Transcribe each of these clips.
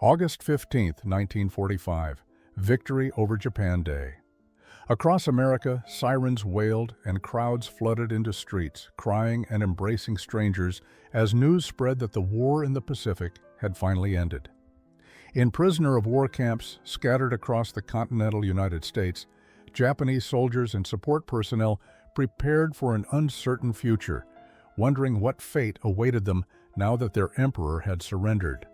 August 15, 1945, Victory over Japan Day. Across America, sirens wailed and crowds flooded into streets, crying and embracing strangers as news spread that the war in the Pacific had finally ended. In prisoner of war camps scattered across the continental United States, Japanese soldiers and support personnel prepared for an uncertain future, wondering what fate awaited them now that their emperor had surrendered.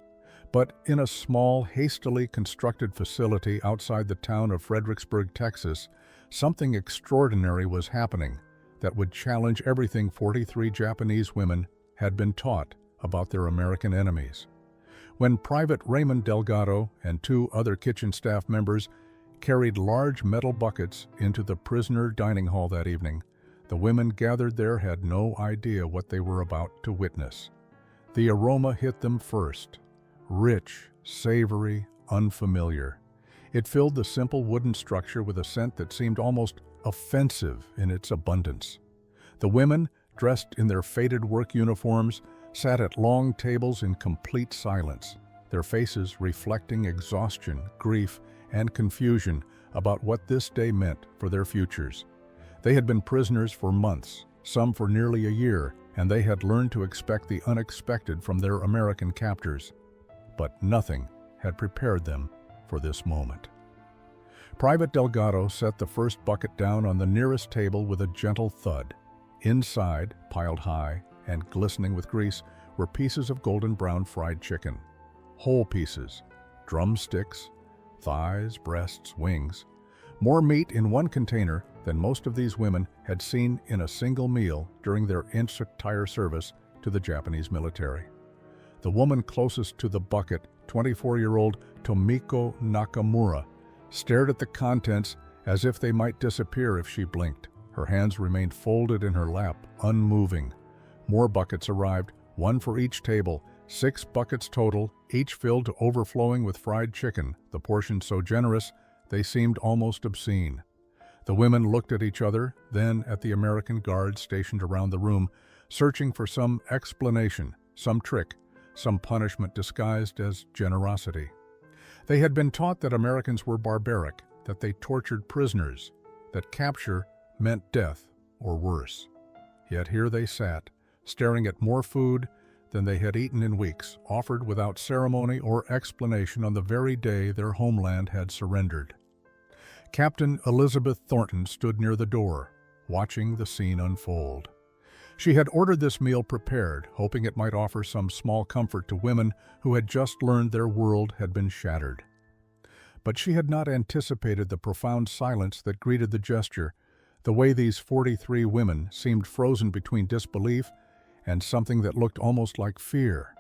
But in a small, hastily constructed facility outside the town of Fredericksburg, Texas, something extraordinary was happening that would challenge everything 43 Japanese women had been taught about their American enemies. When Private Raymond Delgado and 2 other kitchen staff members carried large metal buckets into the prisoner dining hall that evening, the women gathered there had no idea what they were about to witness. The aroma hit them first. Rich, savory, unfamiliar. It filled the simple wooden structure with a scent that seemed almost offensive in its abundance. The women, dressed in their faded work uniforms, sat at long tables in complete silence, their faces reflecting exhaustion, grief, and confusion about what this day meant for their futures. They had been prisoners for months, some for nearly a year, and they had learned to expect the unexpected from their American captors. But nothing had prepared them for this moment. Private Delgado set the first bucket down on the nearest table with a gentle thud. Inside, piled high and glistening with grease, were pieces of golden brown fried chicken. Whole pieces, drumsticks, thighs, breasts, wings. More meat in one container than most of these women had seen in a single meal during their entire service to the Japanese military. The woman closest to the bucket, 24-year-old Tomiko Nakamura, stared at the contents as if they might disappear if she blinked. Her hands remained folded in her lap, unmoving. More buckets arrived, 1 for each table, 6 buckets total, each filled to overflowing with fried chicken, the portions so generous they seemed almost obscene. The women looked at each other, then at the American guards stationed around the room, searching for some explanation, some trick, some punishment disguised as generosity. They had been taught that Americans were barbaric, that they tortured prisoners, that capture meant death or worse. Yet here they sat, staring at more food than they had eaten in weeks, offered without ceremony or explanation on the very day their homeland had surrendered. Captain Elizabeth Thornton stood near the door, watching the scene unfold. She had ordered this meal prepared, hoping it might offer some small comfort to women who had just learned their world had been shattered. But she had not anticipated the profound silence that greeted the gesture, the way these 43 women seemed frozen between disbelief and something that looked almost like fear.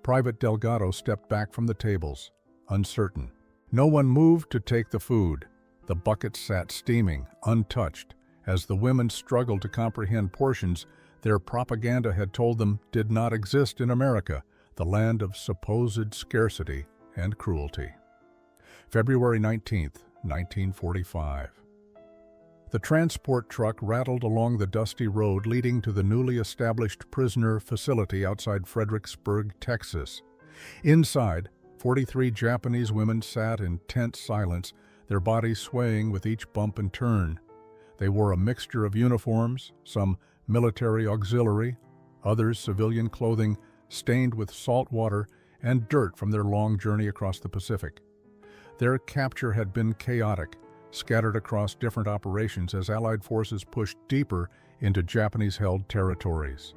Private Delgado stepped back from the tables, uncertain. No one moved to take the food. The buckets sat steaming, untouched, as the women struggled to comprehend portions their propaganda had told them did not exist in America, the land of supposed scarcity and cruelty. February 19, 1945. The transport truck rattled along the dusty road leading to the newly established prisoner facility outside Fredericksburg, Texas. Inside, 43 Japanese women sat in tense silence, their bodies swaying with each bump and turn. They wore a mixture of uniforms, some military auxiliary, others civilian clothing stained with salt water and dirt from their long journey across the Pacific. Their capture had been chaotic, scattered across different operations as Allied forces pushed deeper into Japanese-held territories.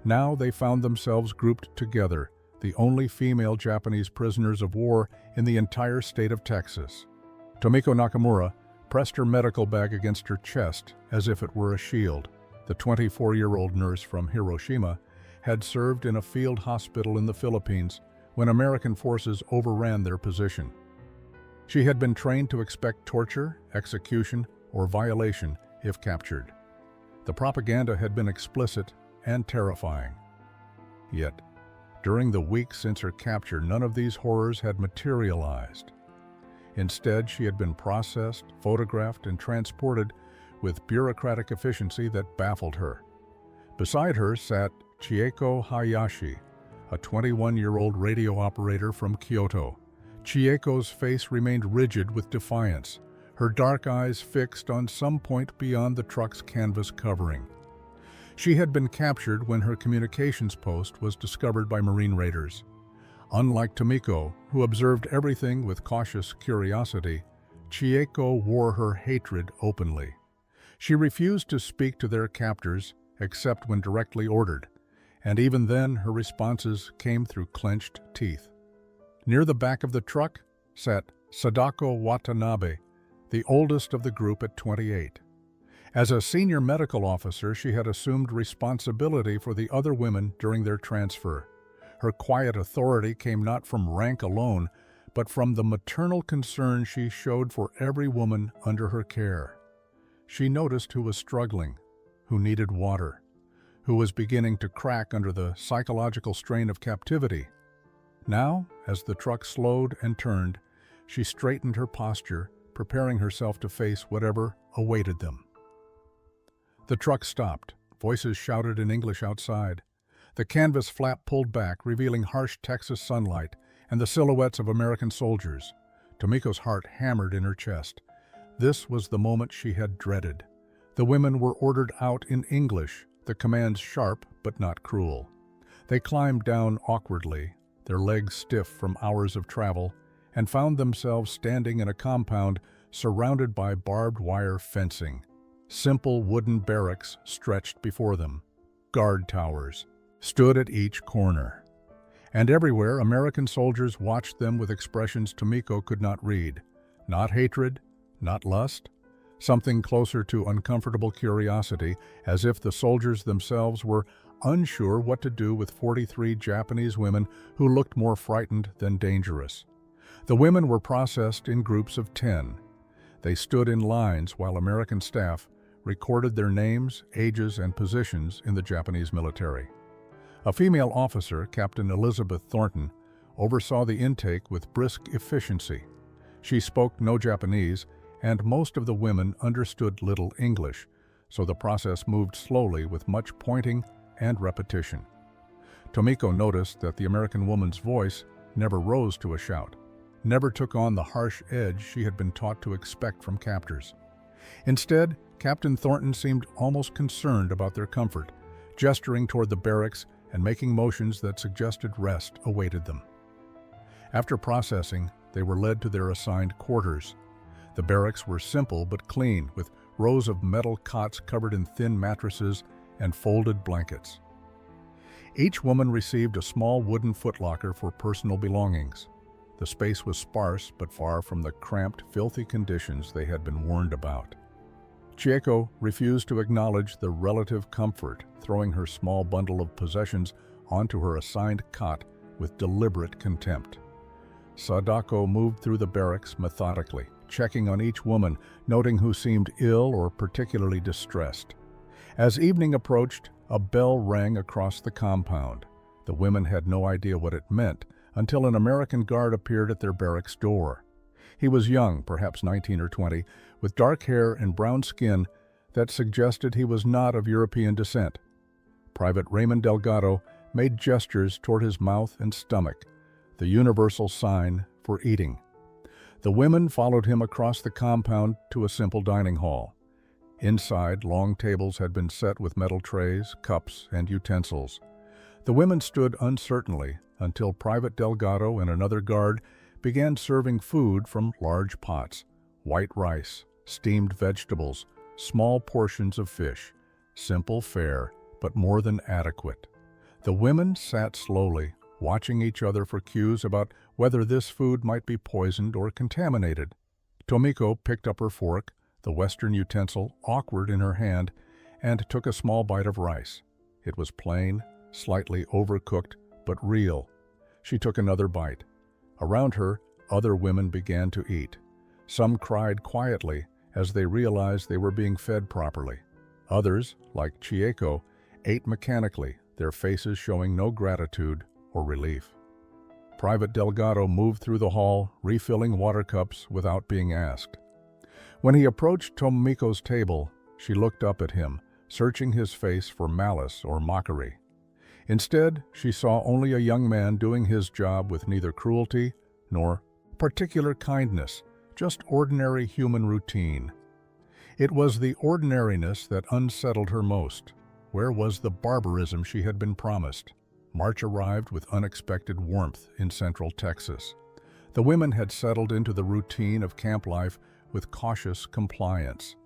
Now they found themselves grouped together, the only female Japanese prisoners of war in the entire state of Texas. Tomiko Nakamura pressed her medical bag against her chest as if it were a shield. The 24-year-old nurse from Hiroshima had served in a field hospital in the Philippines when American forces overran their position. She had been trained to expect torture, execution, or violation if captured. The propaganda had been explicit and terrifying. Yet, during the weeks since her capture, none of these horrors had materialized. Instead, she had been processed, photographed, and transported with bureaucratic efficiency that baffled her. Beside her sat Chieko Hayashi, a 21-year-old radio operator from Kyoto, Chieco's face remained rigid with defiance, her dark eyes fixed on some point beyond the truck's canvas covering. She had been captured when her communications post was discovered by Marine raiders. Unlike Tomiko, who observed everything with cautious curiosity, Chieco wore her hatred openly. She refused to speak to their captors except when directly ordered, and even then her responses came through clenched teeth. Near the back of the truck sat Sadako Watanabe, the oldest of the group at 28. As a senior medical officer, she had assumed responsibility for the other women during their transfer. Her quiet authority came not from rank alone, but from the maternal concern she showed for every woman under her care. She noticed who was struggling, who needed water, who was beginning to crack under the psychological strain of captivity. Now, as the truck slowed and turned, she straightened her posture, preparing herself to face whatever awaited them. The truck stopped. Voices shouted in English outside. The canvas flap pulled back, revealing harsh Texas sunlight and the silhouettes of American soldiers. Tomiko's heart hammered in her chest. This was the moment she had dreaded. The women were ordered out in English, the commands sharp but not cruel. They climbed down awkwardly, their legs stiff from hours of travel, and found themselves standing in a compound surrounded by barbed wire fencing. Simple wooden barracks stretched before them. Guard towers stood at each corner. And everywhere, American soldiers watched them with expressions Tomiko could not read. Not hatred, not lust, something closer to uncomfortable curiosity, as if the soldiers themselves were unsure what to do with 43 Japanese women who looked more frightened than dangerous. The women were processed in groups of 10. They stood in lines while American staff recorded their names, ages, and positions in the Japanese military. A female officer, Captain Elizabeth Thornton, oversaw the intake with brisk efficiency. She spoke no Japanese, and most of the women understood little English, so the process moved slowly with much pointing and repetition. Tomiko noticed that the American woman's voice never rose to a shout, never took on the harsh edge she had been taught to expect from captors. Instead, Captain Thornton seemed almost concerned about their comfort, gesturing toward the barracks and making motions that suggested rest awaited them. After processing, they were led to their assigned quarters. The barracks were simple but clean, with rows of metal cots covered in thin mattresses and folded blankets. Each woman received a small wooden footlocker for personal belongings. The space was sparse but far from the cramped, filthy conditions they had been warned about. Chieco refused to acknowledge the relative comfort, throwing her small bundle of possessions onto her assigned cot with deliberate contempt. Sadako moved through the barracks methodically, checking on each woman, noting who seemed ill or particularly distressed. As evening approached, a bell rang across the compound. The women had no idea what it meant until an American guard appeared at their barracks door. He was young, perhaps 19 or 20, with dark hair and brown skin that suggested he was not of European descent. Private Raymond Delgado made gestures toward his mouth and stomach, the universal sign for eating. The women followed him across the compound to a simple dining hall. Inside, long tables had been set with metal trays, cups, and utensils. The women stood uncertainly until Private Delgado and another guard began serving food from large pots: white rice, steamed vegetables, small portions of fish. Simple fare, but more than adequate. The women sat slowly, watching each other for cues about whether this food might be poisoned or contaminated. Tomiko picked up her fork, the Western utensil awkward in her hand, and took a small bite of rice. It was plain, slightly overcooked, but real. She took another bite. Around her, other women began to eat. Some cried quietly as they realized they were being fed properly. Others, like Chieco, ate mechanically, their faces showing no gratitude or relief. Private Delgado moved through the hall, refilling water cups without being asked. When he approached Tomiko's table, she looked up at him, searching his face for malice or mockery. Instead, she saw only a young man doing his job with neither cruelty nor particular kindness, just ordinary human routine. It was the ordinariness that unsettled her most. Where was the barbarism she had been promised? March arrived with unexpected warmth in central Texas. The women had settled into the routine of camp life with cautious compliance.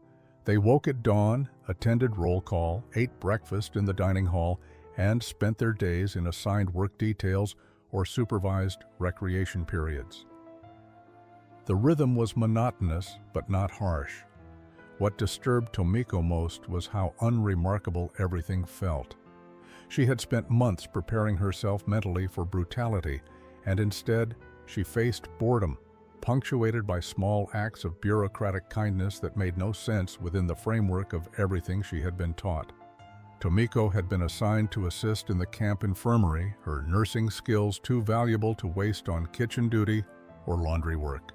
They woke at dawn, attended roll call, ate breakfast in the dining hall, and spent their days in assigned work details or supervised recreation periods. The rhythm was monotonous but not harsh. What disturbed Tomiko most was how unremarkable everything felt. She had spent months preparing herself mentally for brutality, and instead she faced boredom, punctuated by small acts of bureaucratic kindness that made no sense within the framework of everything she had been taught. Tomiko had been assigned to assist in the camp infirmary, her nursing skills too valuable to waste on kitchen duty or laundry work.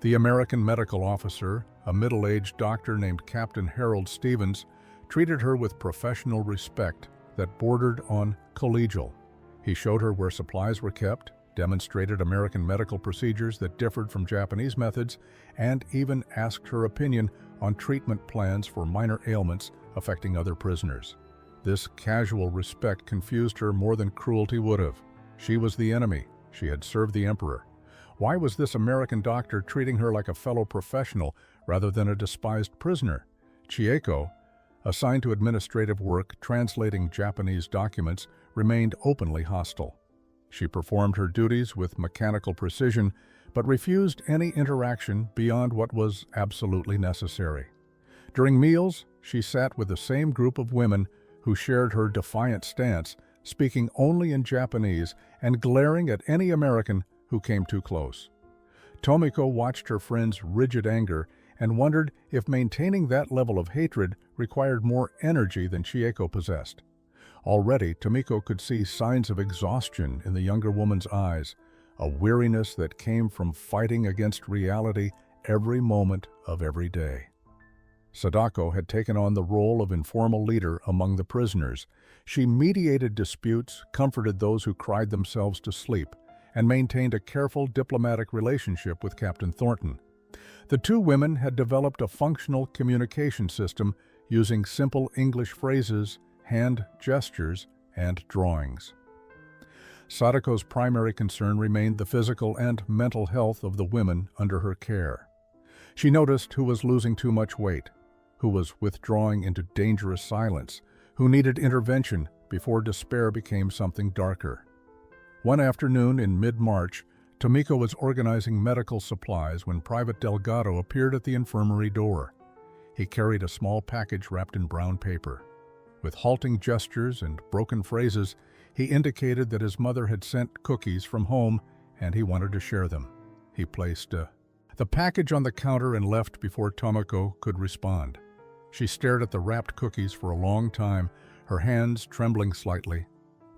The American medical officer, a middle-aged doctor named Captain Harold Stevens, treated her with professional respect that bordered on collegial. He showed her where supplies were kept, demonstrated American medical procedures that differed from Japanese methods, and even asked her opinion on treatment plans for minor ailments affecting other prisoners. This casual respect confused her more than cruelty would have. She was the enemy. She had served the emperor. Why was this American doctor treating her like a fellow professional rather than a despised prisoner? Chieko, assigned to administrative work translating Japanese documents, remained openly hostile. She performed her duties with mechanical precision, but refused any interaction beyond what was absolutely necessary. During meals, she sat with the same group of women who shared her defiant stance, speaking only in Japanese and glaring at any American who came too close. Tomiko watched her friend's rigid anger and wondered if maintaining that level of hatred required more energy than Chieko possessed. Already, Tomiko could see signs of exhaustion in the younger woman's eyes, a weariness that came from fighting against reality every moment of every day. Sadako had taken on the role of informal leader among the prisoners. She mediated disputes, comforted those who cried themselves to sleep, and maintained a careful diplomatic relationship with Captain Thornton. The two women had developed a functional communication system using simple English phrases, hand gestures, and drawings. Sadako's primary concern remained the physical and mental health of the women under her care. She noticed who was losing too much weight, who was withdrawing into dangerous silence, who needed intervention before despair became something darker. One afternoon in mid-March, Tomiko was organizing medical supplies when Private Delgado appeared at the infirmary door. He carried a small package wrapped in brown paper. With halting gestures and broken phrases, he indicated that his mother had sent cookies from home and he wanted to share them. He placed the package on the counter and left before Tomiko could respond. She stared at the wrapped cookies for a long time, her hands trembling slightly.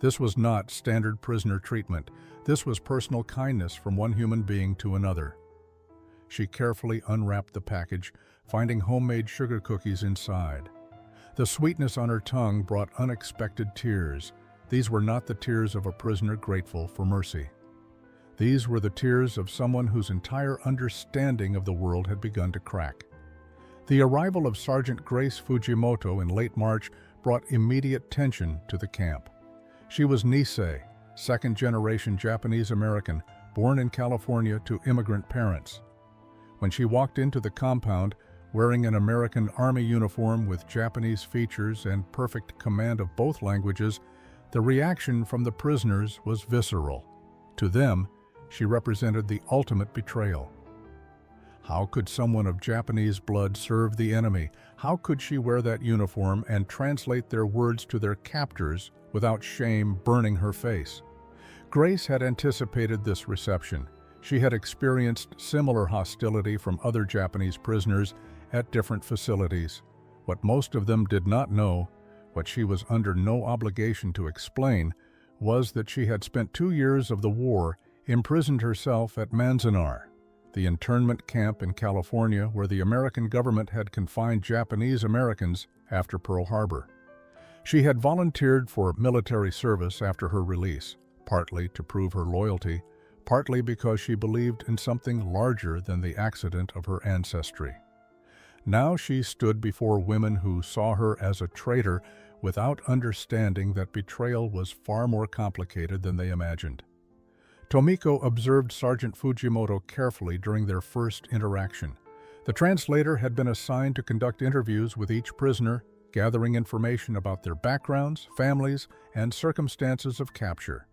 This was not standard prisoner treatment. This was personal kindness from one human being to another. She carefully unwrapped the package, finding homemade sugar cookies inside. The sweetness on her tongue brought unexpected tears. These were not the tears of a prisoner grateful for mercy. These were the tears of someone whose entire understanding of the world had begun to crack. The arrival of Sergeant Grace Fujimoto in late March brought immediate tension to the camp. She was Nisei, second-generation Japanese-American, born in California to immigrant parents. When she walked into the compound, wearing an American Army uniform with Japanese features and perfect command of both languages, the reaction from the prisoners was visceral. To them, she represented the ultimate betrayal. How could someone of Japanese blood serve the enemy? How could she wear that uniform and translate their words to their captors without shame burning her face? Grace had anticipated this reception. She had experienced similar hostility from other Japanese prisoners at different facilities. What most of them did not know, what she was under no obligation to explain, was that she had spent 2 years of the war imprisoned herself at Manzanar, the internment camp in California where the American government had confined Japanese Americans after Pearl Harbor. She had volunteered for military service after her release, partly to prove her loyalty, partly because she believed in something larger than the accident of her ancestry. Now she stood before women who saw her as a traitor without understanding that betrayal was far more complicated than they imagined. Tomiko observed Sergeant Fujimoto carefully during their first interaction. The translator had been assigned to conduct interviews with each prisoner, gathering information about their backgrounds, families, and circumstances of capture.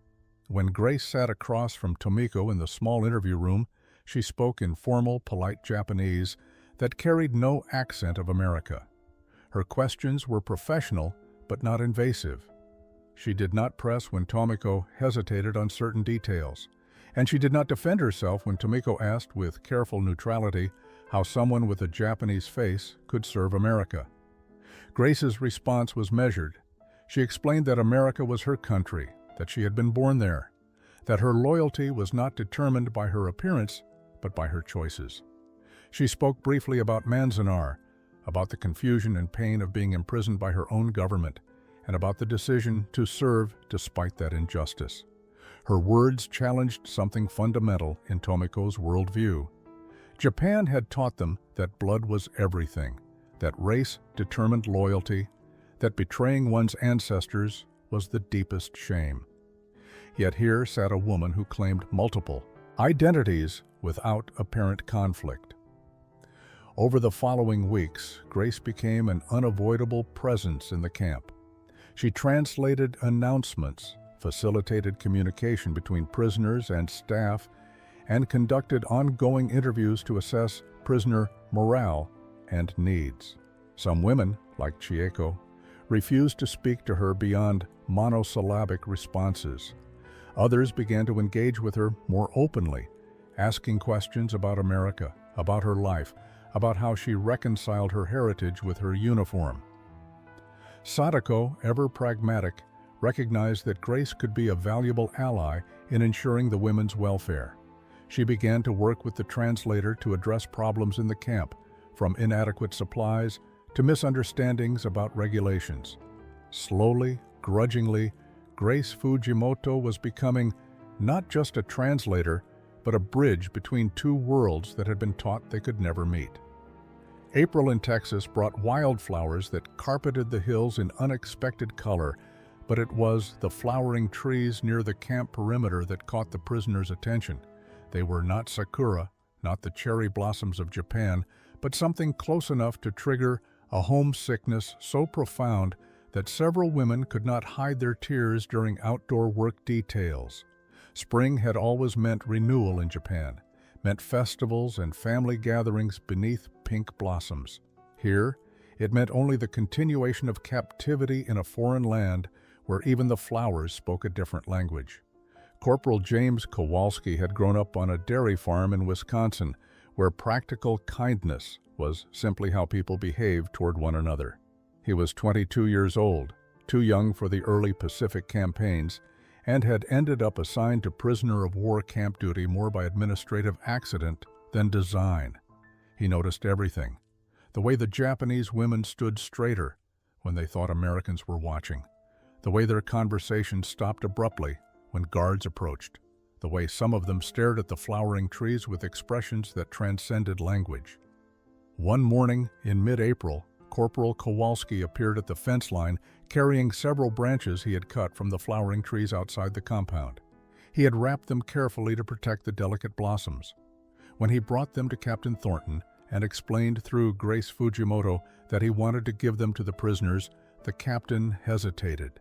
When Grace sat across from Tomiko in the small interview room, she spoke in formal, polite Japanese that carried no accent of America. Her questions were professional, but not invasive. She did not press when Tomiko hesitated on certain details, and she did not defend herself when Tomiko asked with careful neutrality how someone with a Japanese face could serve America. Grace's response was measured. She explained that America was her country, that she had been born there, that her loyalty was not determined by her appearance, but by her choices. She spoke briefly about Manzanar, about the confusion and pain of being imprisoned by her own government, and about the decision to serve despite that injustice. Her words challenged something fundamental in Tomiko's worldview. Japan had taught them that blood was everything, that race determined loyalty, that betraying one's ancestors was the deepest shame. Yet here sat a woman who claimed multiple identities without apparent conflict. Over the following weeks, Grace became an unavoidable presence in the camp. She translated announcements, facilitated communication between prisoners and staff, and conducted ongoing interviews to assess prisoner morale and needs. Some women, like Chieko, refused to speak to her beyond monosyllabic responses. Others began to engage with her more openly, asking questions about America, about her life, about how she reconciled her heritage with her uniform. Sadako, ever pragmatic, recognized that Grace could be a valuable ally in ensuring the women's welfare. She began to work with the translator to address problems in the camp, from inadequate supplies to misunderstandings about regulations. Slowly, grudgingly, Grace Fujimoto was becoming not just a translator, but a bridge between two worlds that had been taught they could never meet. April in Texas brought wildflowers that carpeted the hills in unexpected color, but it was the flowering trees near the camp perimeter that caught the prisoners' attention. They were not sakura, not the cherry blossoms of Japan, but something close enough to trigger a homesickness so profound that several women could not hide their tears during outdoor work details. Spring had always meant renewal in Japan, meant festivals and family gatherings beneath pink blossoms. Here, it meant only the continuation of captivity in a foreign land where even the flowers spoke a different language. Corporal James Kowalski had grown up on a dairy farm in Wisconsin, where practical kindness was simply how people behaved toward one another. He was 22 years old, too young for the early Pacific campaigns, and had ended up assigned to prisoner of war camp duty more by administrative accident than design. He noticed everything. The way the Japanese women stood straighter when they thought Americans were watching. The way their conversations stopped abruptly when guards approached. The way some of them stared at the flowering trees with expressions that transcended language. One morning in mid-April, Corporal Kowalski appeared at the fence line carrying several branches he had cut from the flowering trees outside the compound. He had wrapped them carefully to protect the delicate blossoms. When he brought them to Captain Thornton and explained through Grace Fujimoto that he wanted to give them to the prisoners, the captain hesitated.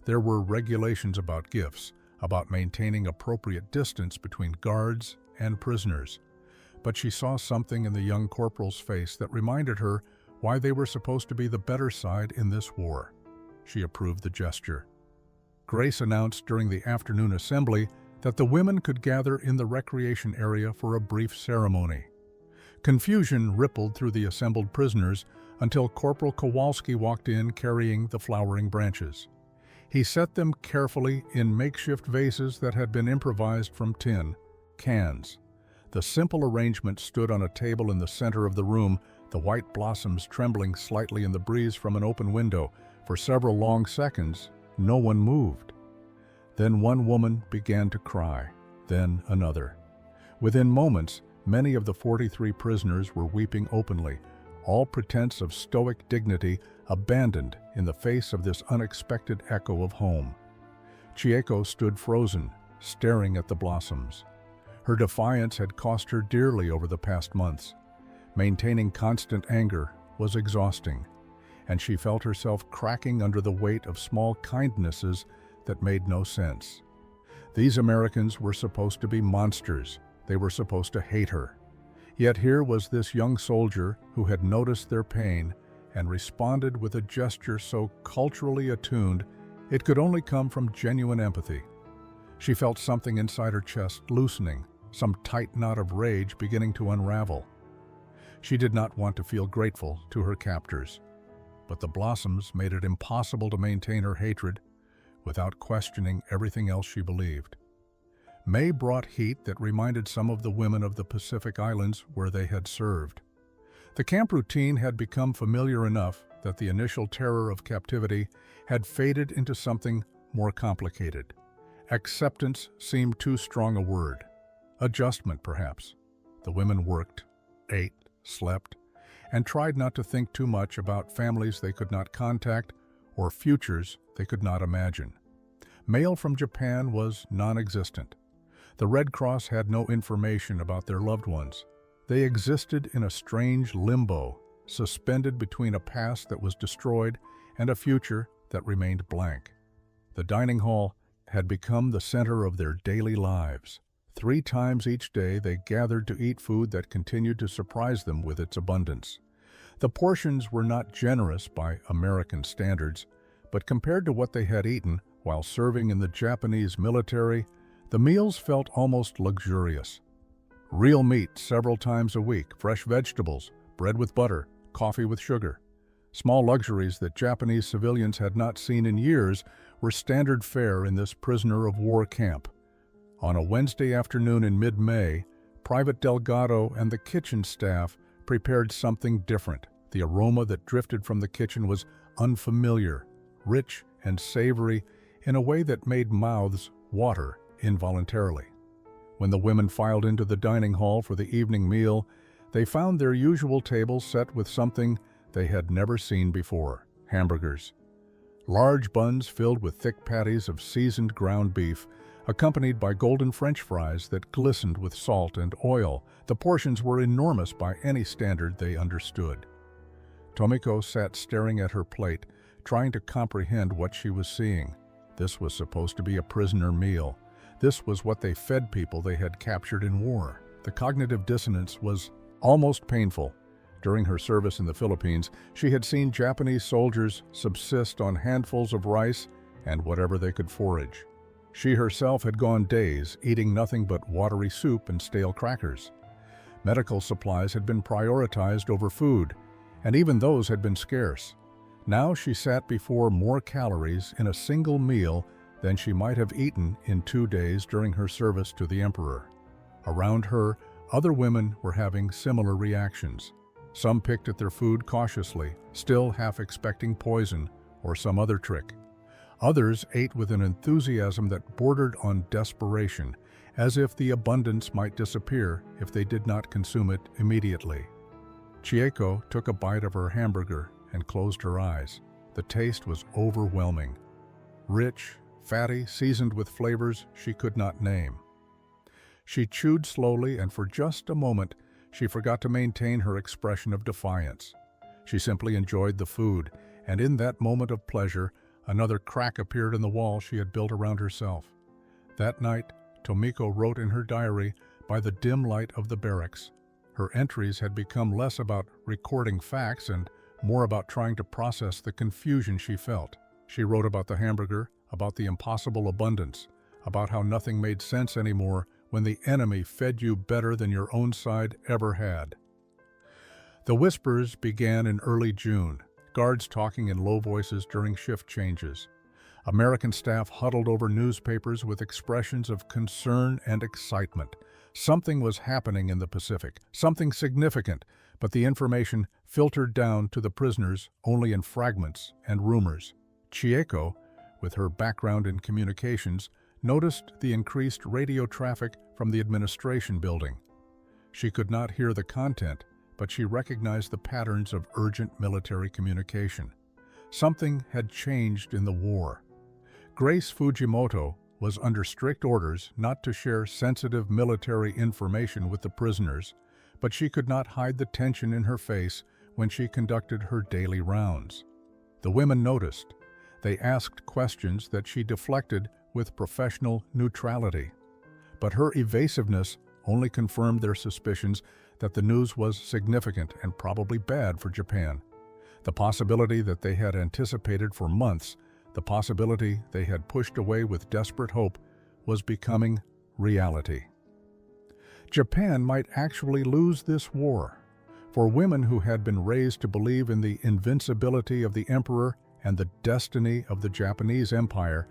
There were regulations about gifts, about maintaining appropriate distance between guards and prisoners. But she saw something in the young corporal's face that reminded her why they were supposed to be the better side in this war. She approved the gesture. Grace announced during the afternoon assembly that the women could gather in the recreation area for a brief ceremony. Confusion rippled through the assembled prisoners until Corporal Kowalski walked in carrying the flowering branches. He set them carefully in makeshift vases that had been improvised from tin cans. The simple arrangement stood on a table in the center of the room, the white blossoms trembling slightly in the breeze from an open window. For several long seconds, no one moved. Then one woman began to cry. then another. Within moments, many of the 43 prisoners were weeping openly, all pretense of stoic dignity abandoned in the face of this unexpected echo of home. Chieko stood frozen, staring at the blossoms. Her defiance had cost her dearly over the past months. Maintaining constant anger was exhausting, and she felt herself cracking under the weight of small kindnesses that made no sense. These Americans were supposed to be monsters. They were supposed to hate her. Yet here was this young soldier who had noticed their pain and responded with a gesture so culturally attuned it could only come from genuine empathy. She felt something inside her chest loosening, some tight knot of rage beginning to unravel. She did not want to feel grateful to her captors, but the blossoms made it impossible to maintain her hatred without questioning everything else she believed. May brought heat that reminded some of the women of the Pacific Islands where they had served. The camp routine had become familiar enough that the initial terror of captivity had faded into something more complicated. Acceptance seemed too strong a word. Adjustment, perhaps. The women worked, ate, slept, and tried not to think too much about families they could not contact or futures they could not imagine. Mail from Japan was non-existent. The Red Cross had no information about their loved ones. They existed in a strange limbo, suspended between a past that was destroyed and a future that remained blank. The dining hall had become the center of their daily lives. 3 times each day they gathered to eat food that continued to surprise them with its abundance. The portions were not generous by American standards, but compared to what they had eaten while serving in the Japanese military, the meals felt almost luxurious. Real meat several times a week, fresh vegetables, bread with butter, coffee with sugar. Small luxuries that Japanese civilians had not seen in years were standard fare in this prisoner of war camp. On a Wednesday afternoon in mid-May, Private Delgado and the kitchen staff prepared something different. The aroma that drifted from the kitchen was unfamiliar, rich and savory in a way that made mouths water involuntarily. When the women filed into the dining hall for the evening meal, they found their usual table set with something they had never seen before: hamburgers. Large buns filled with thick patties of seasoned ground beef, accompanied by golden French fries that glistened with salt and oil. The portions were enormous by any standard they understood. Tomiko sat staring at her plate, trying to comprehend what she was seeing. This was supposed to be a prisoner meal. This was what they fed people they had captured in war. The cognitive dissonance was almost painful. During her service in the Philippines, she had seen Japanese soldiers subsist on handfuls of rice and whatever they could forage. She herself had gone days eating nothing but watery soup and stale crackers. Medical supplies had been prioritized over food, and even those had been scarce. Now she sat before more calories in a single meal than she might have eaten in 2 days during her service to the emperor. Around her, other women were having similar reactions. Some picked at their food cautiously, still half expecting poison or some other trick. Others ate with an enthusiasm that bordered on desperation, as if the abundance might disappear if they did not consume it immediately. Chieko took a bite of her hamburger and closed her eyes. The taste was overwhelming. Rich, fatty, seasoned with flavors she could not name. She chewed slowly, and for just a moment, she forgot to maintain her expression of defiance. She simply enjoyed the food, and in that moment of pleasure, another crack appeared in the wall she had built around herself. That night, Tomiko wrote in her diary by the dim light of the barracks. Her entries had become less about recording facts and more about trying to process the confusion she felt. She wrote about the hamburger, about the impossible abundance, about how nothing made sense anymore when the enemy fed you better than your own side ever had. The whispers began in early June, guards talking in low voices during shift changes. American staff huddled over newspapers with expressions of concern and excitement. Something was happening in the Pacific, something significant, but the information filtered down to the prisoners only in fragments and rumors. Chieko, with her background in communications, noticed the increased radio traffic from the administration building. She could not hear the content, but she recognized the patterns of urgent military communication. Something had changed in the war. Grace Fujimoto was under strict orders not to share sensitive military information with the prisoners, but she could not hide the tension in her face when she conducted her daily rounds. The women noticed. They asked questions that she deflected with professional neutrality. But her evasiveness only confirmed their suspicions that the news was significant and probably bad for Japan. The possibility that they had anticipated for months, the possibility they had pushed away with desperate hope, was becoming reality. Japan might actually lose this war. For women who had been raised to believe in the invincibility of the emperor and the destiny of the Japanese Empire,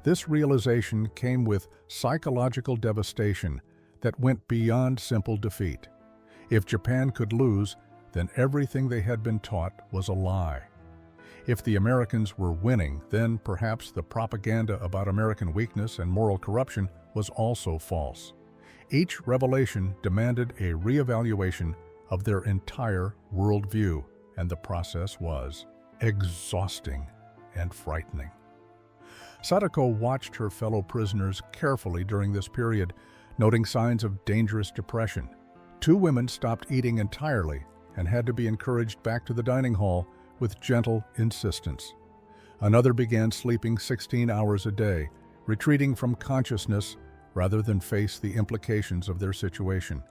this realization came with psychological devastation that went beyond simple defeat. If Japan could lose, then everything they had been taught was a lie. If the Americans were winning, then perhaps the propaganda about American weakness and moral corruption was also false. Each revelation demanded a reevaluation of their entire worldview, and the process was exhausting and frightening. Sadako watched her fellow prisoners carefully during this period, noting signs of dangerous depression. 2 women stopped eating entirely and had to be encouraged back to the dining hall with gentle insistence. Another began sleeping 16 hours a day, retreating from consciousness rather than face the implications of their situation.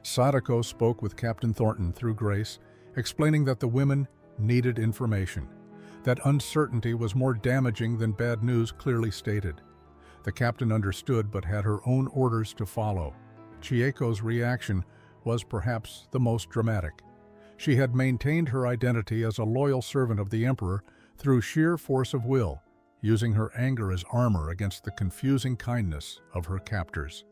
Sadako spoke with Captain Thornton through Grace, explaining that the women needed information, that uncertainty was more damaging than bad news clearly stated. The captain understood but had her own orders to follow. Chieko's reaction was perhaps the most dramatic. She had maintained her identity as a loyal servant of the emperor through sheer force of will, using her anger as armor against the confusing kindness of her captors.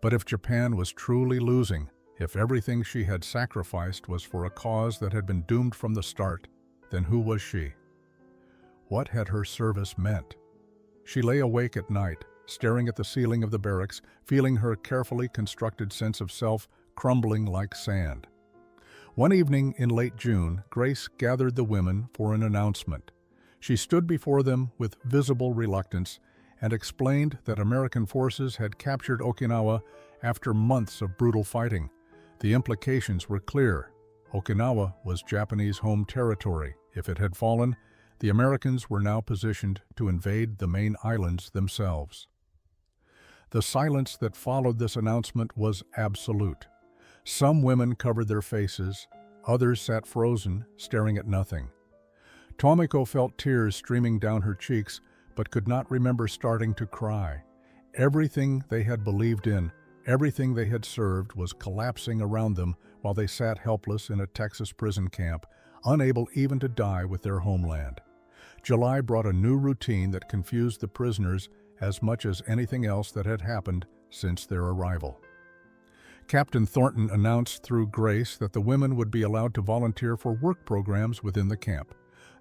But if Japan was truly losing, if everything she had sacrificed was for a cause that had been doomed from the start, then who was she? What had her service meant? She lay awake at night, staring at the ceiling of the barracks, feeling her carefully constructed sense of self crumbling like sand. One evening in late June, Grace gathered the women for an announcement. She stood before them with visible reluctance and explained that American forces had captured Okinawa after months of brutal fighting. The implications were clear. Okinawa was Japanese home territory. If it had fallen, the Americans were now positioned to invade the main islands themselves. The silence that followed this announcement was absolute. Some women covered their faces, others sat frozen, staring at nothing. Tomiko felt tears streaming down her cheeks, but could not remember starting to cry. Everything they had believed in, everything they had served was collapsing around them while they sat helpless in a Texas prison camp, unable even to die with their homeland. July brought a new routine that confused the prisoners as much as anything else that had happened since their arrival. Captain Thornton announced through Grace that the women would be allowed to volunteer for work programs within the camp.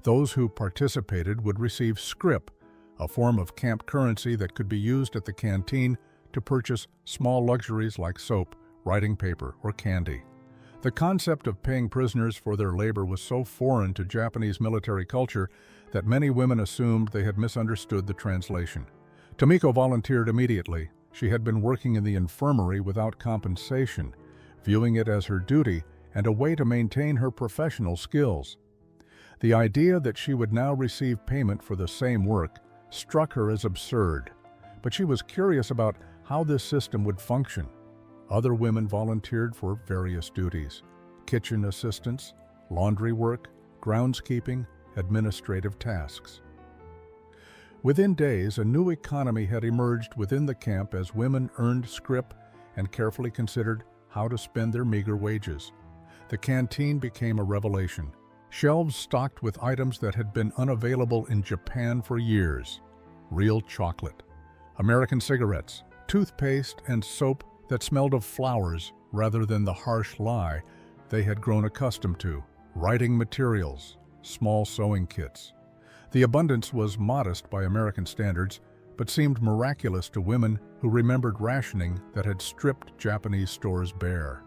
Those who participated would receive scrip, a form of camp currency that could be used at the canteen to purchase small luxuries like soap, writing paper, or candy. The concept of paying prisoners for their labor was so foreign to Japanese military culture that many women assumed they had misunderstood the translation. Tomiko volunteered immediately. She had been working in the infirmary without compensation, viewing it as her duty and a way to maintain her professional skills. The idea that she would now receive payment for the same work struck her as absurd, but she was curious about how this system would function. Other women volunteered for various duties: kitchen assistance, laundry work, groundskeeping, administrative tasks. Within days, a new economy had emerged within the camp as women earned scrip and carefully considered how to spend their meager wages. The canteen became a revelation. Shelves stocked with items that had been unavailable in Japan for years: real chocolate, American cigarettes, toothpaste, and soap that smelled of flowers rather than the harsh lye they had grown accustomed to, writing materials, small sewing kits. The abundance was modest by American standards, but seemed miraculous to women who remembered rationing that had stripped Japanese stores bare.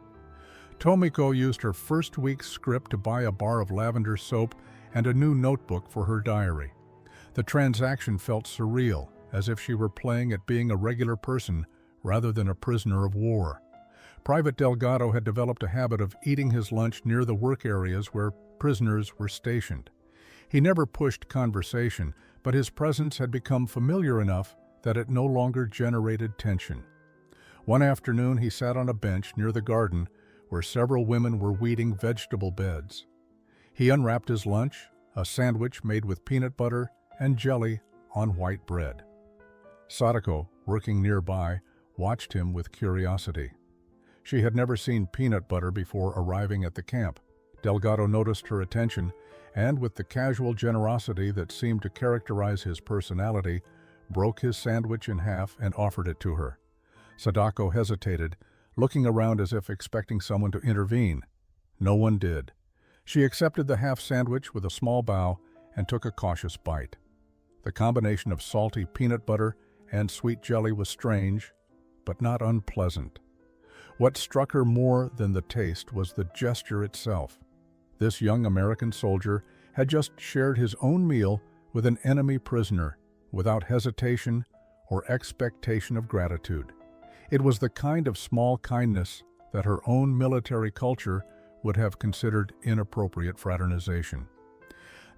Tomiko used her first week's script to buy a bar of lavender soap and a new notebook for her diary. The transaction felt surreal, as if she were playing at being a regular person rather than a prisoner of war. Private Delgado had developed a habit of eating his lunch near the work areas where prisoners were stationed. He never pushed conversation, but his presence had become familiar enough that it no longer generated tension. One afternoon he sat on a bench near the garden where several women were weeding vegetable beds. He unwrapped his lunch, a sandwich made with peanut butter and jelly on white bread. Sadako, working nearby, watched him with curiosity. She had never seen peanut butter before arriving at the camp. Delgado noticed her attention and, with the casual generosity that seemed to characterize his personality, broke his sandwich in half and offered it to her. Sadako hesitated, looking around as if expecting someone to intervene. No one did. She accepted the half sandwich with a small bow and took a cautious bite. The combination of salty peanut butter and sweet jelly was strange, but not unpleasant. What struck her more than the taste was the gesture itself. This young American soldier had just shared his own meal with an enemy prisoner, without hesitation or expectation of gratitude. It was the kind of small kindness that her own military culture would have considered inappropriate fraternization.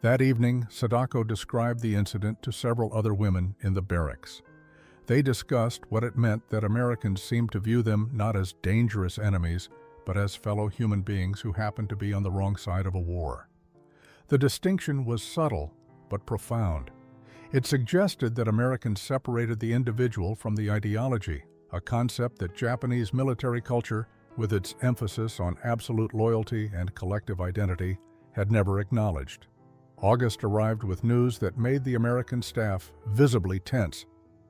That evening, Sadako described the incident to several other women in the barracks. They discussed what it meant that Americans seemed to view them not as dangerous enemies, but as fellow human beings who happened to be on the wrong side of a war. The distinction was subtle, but profound. It suggested that Americans separated the individual from the ideology, a concept that Japanese military culture, with its emphasis on absolute loyalty and collective identity, had never acknowledged. August arrived with news that made the American staff visibly tense.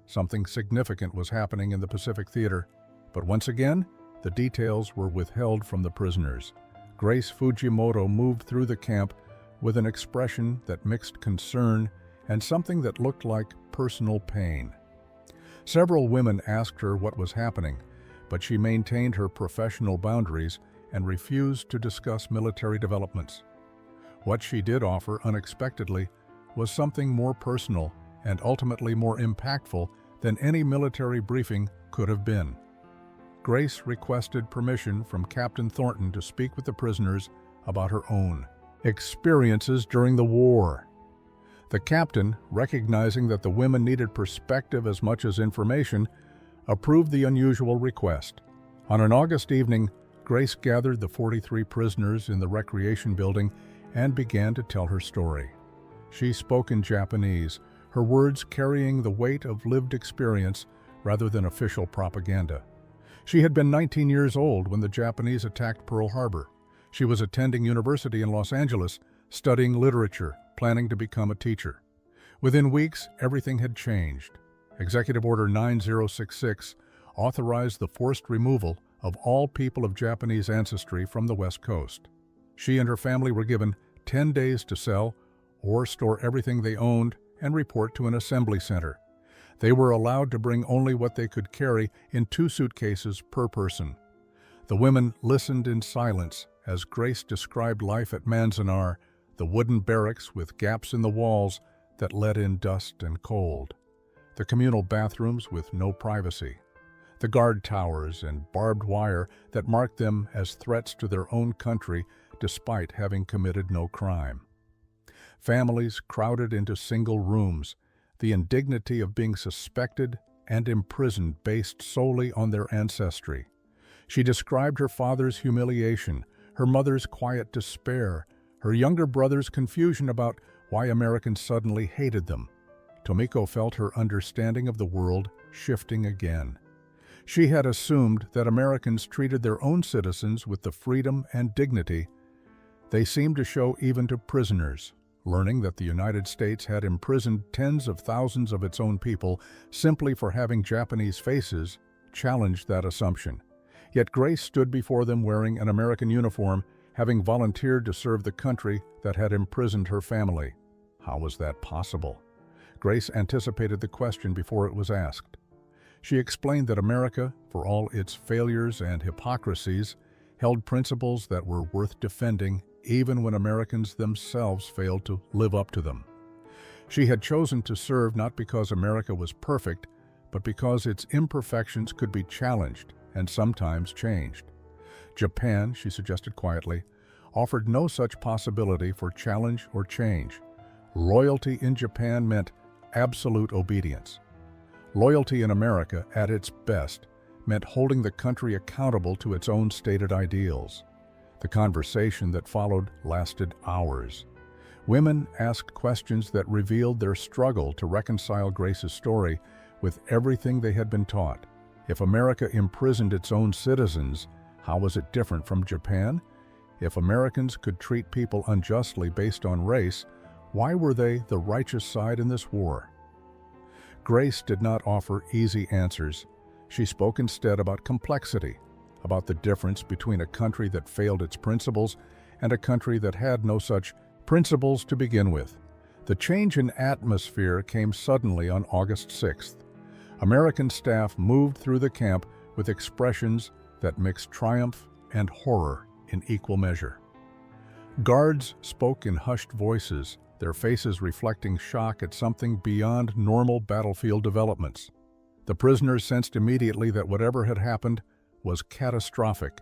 Something significant was happening in the Pacific Theater, but once again, the details were withheld from the prisoners. Grace Fujimoto moved through the camp with an expression that mixed concern and something that looked like personal pain. Several women asked her what was happening, but she maintained her professional boundaries and refused to discuss military developments. What she did offer unexpectedly was something more personal and ultimately more impactful than any military briefing could have been. Grace requested permission from Captain Thornton to speak with the prisoners about her own experiences during the war. The captain, recognizing that the women needed perspective as much as information, approved the unusual request. On an August evening, Grace gathered the 43 prisoners in the recreation building and began to tell her story. She spoke in Japanese, her words carrying the weight of lived experience rather than official propaganda. She had been 19 years old when the Japanese attacked Pearl Harbor. She was attending university in Los Angeles, studying literature, planning to become a teacher. Within weeks, everything had changed. Executive Order 9066 authorized the forced removal of all people of Japanese ancestry from the West Coast. She and her family were given 10 days to sell or store everything they owned and report to an assembly center. They were allowed to bring only what they could carry in 2 suitcases per person. The women listened in silence as Grace described life at Manzanar, the wooden barracks with gaps in the walls that let in dust and cold, the communal bathrooms with no privacy, the guard towers and barbed wire that marked them as threats to their own country despite having committed no crime. Families crowded into single rooms, the indignity of being suspected and imprisoned based solely on their ancestry. She described her father's humiliation, her mother's quiet despair, her younger brother's confusion about why Americans suddenly hated them. Tomiko felt her understanding of the world shifting again. She had assumed that Americans treated their own citizens with the freedom and dignity they seemed to show even to prisoners. Learning that the United States had imprisoned tens of thousands of its own people simply for having Japanese faces challenged that assumption. Yet Grace stood before them wearing an American uniform, having volunteered to serve the country that had imprisoned her family. How was that possible? Grace anticipated the question before it was asked. She explained that America, for all its failures and hypocrisies, held principles that were worth defending even when Americans themselves failed to live up to them. She had chosen to serve not because America was perfect, but because its imperfections could be challenged and sometimes changed. Japan, she suggested quietly, offered no such possibility for challenge or change. Loyalty in Japan meant absolute obedience. Loyalty in America, at its best, meant holding the country accountable to its own stated ideals. The conversation that followed lasted hours. Women asked questions that revealed their struggle to reconcile Grace's story with everything they had been taught. If America imprisoned its own citizens, how was it different from Japan? If Americans could treat people unjustly based on race, why were they the righteous side in this war? Grace did not offer easy answers. She spoke instead about complexity, about the difference between a country that failed its principles and a country that had no such principles to begin with. The change in atmosphere came suddenly on August 6th. American staff moved through the camp with expressions that mixed triumph and horror in equal measure. Guards spoke in hushed voices, their faces reflecting shock at something beyond normal battlefield developments. The prisoners sensed immediately that whatever had happened was catastrophic,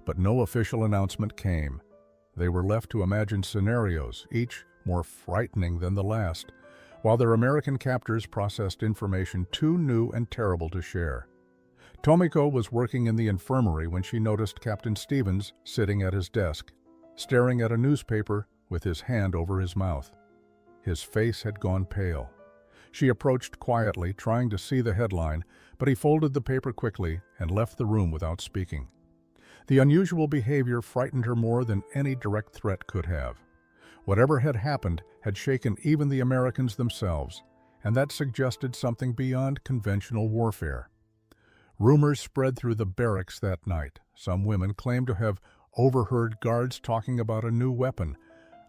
but no official announcement came. They were left to imagine scenarios, each more frightening than the last, while their American captors processed information too new and terrible to share. Tomiko was working in the infirmary when she noticed Captain Stevens sitting at his desk, staring at a newspaper with his hand over his mouth. His face had gone pale. She approached quietly, trying to see the headline, but he folded the paper quickly and left the room without speaking. The unusual behavior frightened her more than any direct threat could have. Whatever had happened had shaken even the Americans themselves, and that suggested something beyond conventional warfare. Rumors spread through the barracks that night. Some women claimed to have overheard guards talking about a new weapon.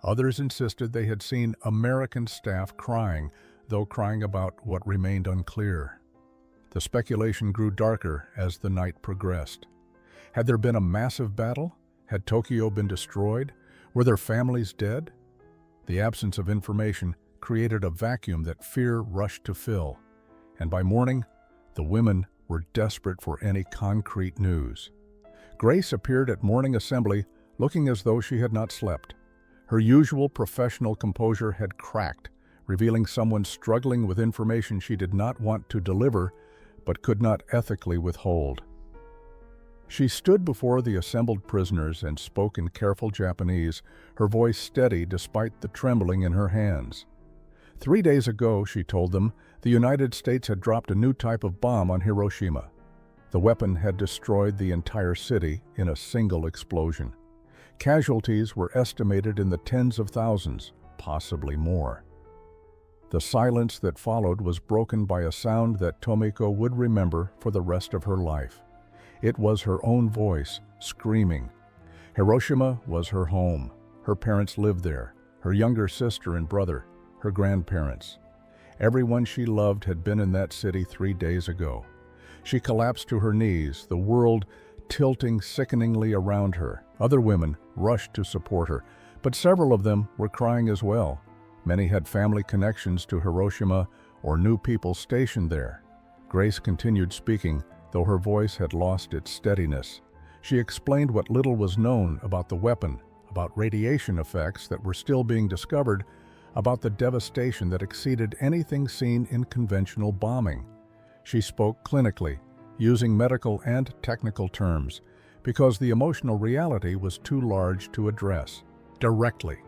Others insisted they had seen American staff crying, though crying about what remained unclear. The speculation grew darker as the night progressed. Had there been a massive battle? Had Tokyo been destroyed? Were their families dead? The absence of information created a vacuum that fear rushed to fill, and by morning, the women were desperate for any concrete news. Grace appeared at morning assembly looking as though she had not slept. Her usual professional composure had cracked, revealing someone struggling with information she did not want to deliver but could not ethically withhold. She stood before the assembled prisoners and spoke in careful Japanese, her voice steady despite the trembling in her hands. 3 days ago, she told them, the United States had dropped a new type of bomb on Hiroshima. The weapon had destroyed the entire city in a single explosion. Casualties were estimated in the tens of thousands, possibly more. The silence that followed was broken by a sound that Tomiko would remember for the rest of her life. It was her own voice, screaming. Hiroshima was her home. Her parents lived there, her younger sister and brother, her grandparents. Everyone she loved had been in that city 3 days ago. She collapsed to her knees, the world tilting sickeningly around her. Other women rushed to support her, but several of them were crying as well. Many had family connections to Hiroshima or knew people stationed there. Grace continued speaking, though her voice had lost its steadiness. She explained what little was known about the weapon, about radiation effects that were still being discovered, about the devastation that exceeded anything seen in conventional bombing. She spoke clinically, using medical and technical terms, because the emotional reality was too large to address directly.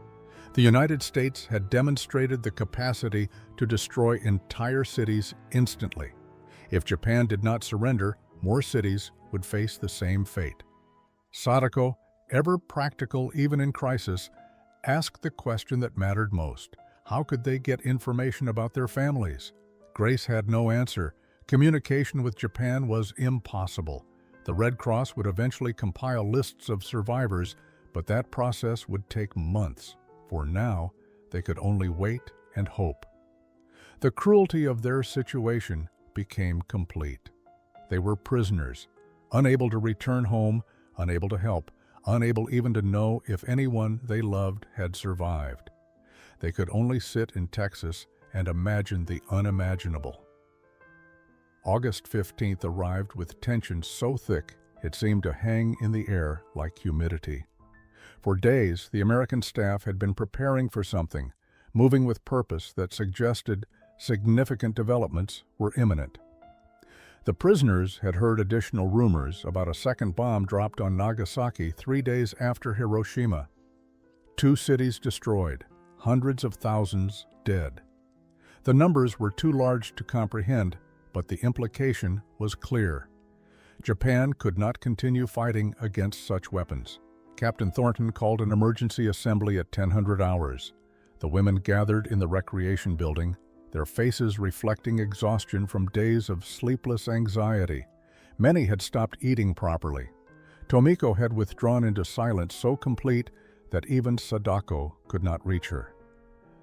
The United States had demonstrated the capacity to destroy entire cities instantly. If Japan did not surrender, more cities would face the same fate. Sadako, ever practical even in crisis, asked the question that mattered most. How could they get information about their families? Grace had no answer. Communication with Japan was impossible. The Red Cross would eventually compile lists of survivors, but that process would take months. For now, they could only wait and hope. The cruelty of their situation became complete. They were prisoners, unable to return home, unable to help, unable even to know if anyone they loved had survived. They could only sit in Texas and imagine the unimaginable. August 15th arrived with tension so thick it seemed to hang in the air like humidity. For days, the American staff had been preparing for something, moving with purpose that suggested significant developments were imminent. The prisoners had heard additional rumors about a second bomb dropped on Nagasaki 3 days after Hiroshima. 2 cities destroyed, hundreds of thousands dead. The numbers were too large to comprehend, but the implication was clear. Japan could not continue fighting against such weapons. Captain Thornton called an emergency assembly at 1000 hours. The women gathered in the recreation building, their faces reflecting exhaustion from days of sleepless anxiety. Many had stopped eating properly. Tomiko had withdrawn into silence so complete that even Sadako could not reach her.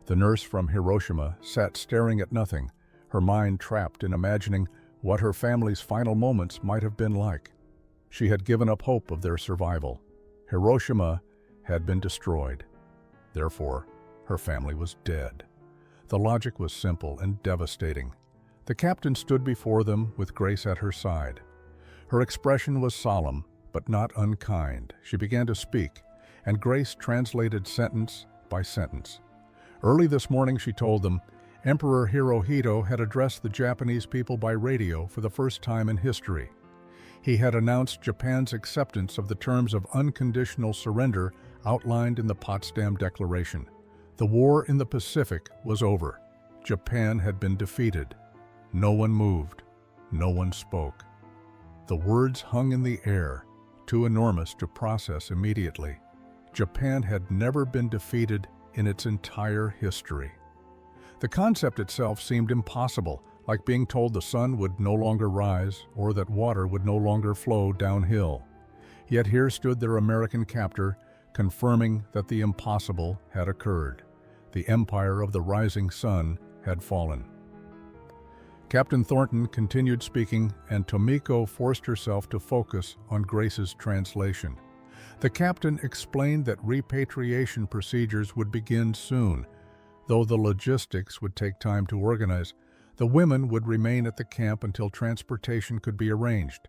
The nurse from Hiroshima sat staring at nothing, her mind trapped in imagining what her family's final moments might have been like. She had given up hope of their survival. Hiroshima had been destroyed. Therefore, her family was dead. The logic was simple and devastating. The captain stood before them with Grace at her side. Her expression was solemn, but not unkind. She began to speak, and Grace translated sentence by sentence. Early this morning, she told them, Emperor Hirohito had addressed the Japanese people by radio for the first time in history. He had announced Japan's acceptance of the terms of unconditional surrender outlined in the Potsdam Declaration. The war in the Pacific was over. Japan had been defeated. No one moved. No one spoke. The words hung in the air, too enormous to process immediately. Japan had never been defeated in its entire history. The concept itself seemed impossible, like being told the sun would no longer rise or that water would no longer flow downhill. Yet here stood their American captor, confirming that the impossible had occurred. The empire of the rising sun had fallen. Captain Thornton continued speaking, and Tomiko forced herself to focus on Grace's translation. The captain explained that repatriation procedures would begin soon. Though the logistics would take time to organize, the women would remain at the camp until transportation could be arranged.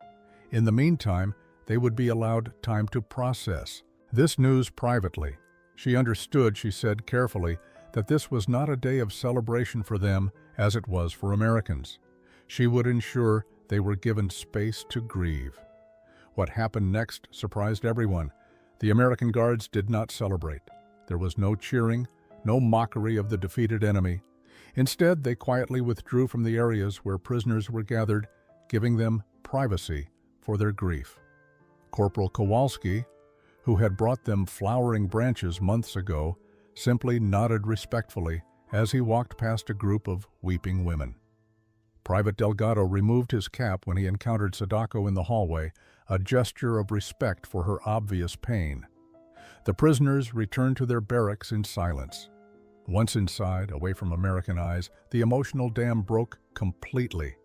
In the meantime, they would be allowed time to process this news privately. She understood, she said carefully, that this was not a day of celebration for them as it was for Americans. She would ensure they were given space to grieve. What happened next surprised everyone. The American guards did not celebrate. There was no cheering, no mockery of the defeated enemy. Instead, they quietly withdrew from the areas where prisoners were gathered, giving them privacy for their grief. Corporal Kowalski, who had brought them flowering branches months ago, simply nodded respectfully as he walked past a group of weeping women. Private Delgado removed his cap when he encountered Sadako in the hallway, a gesture of respect for her obvious pain. The prisoners returned to their barracks in silence. Once inside, away from American eyes, the emotional dam broke completely.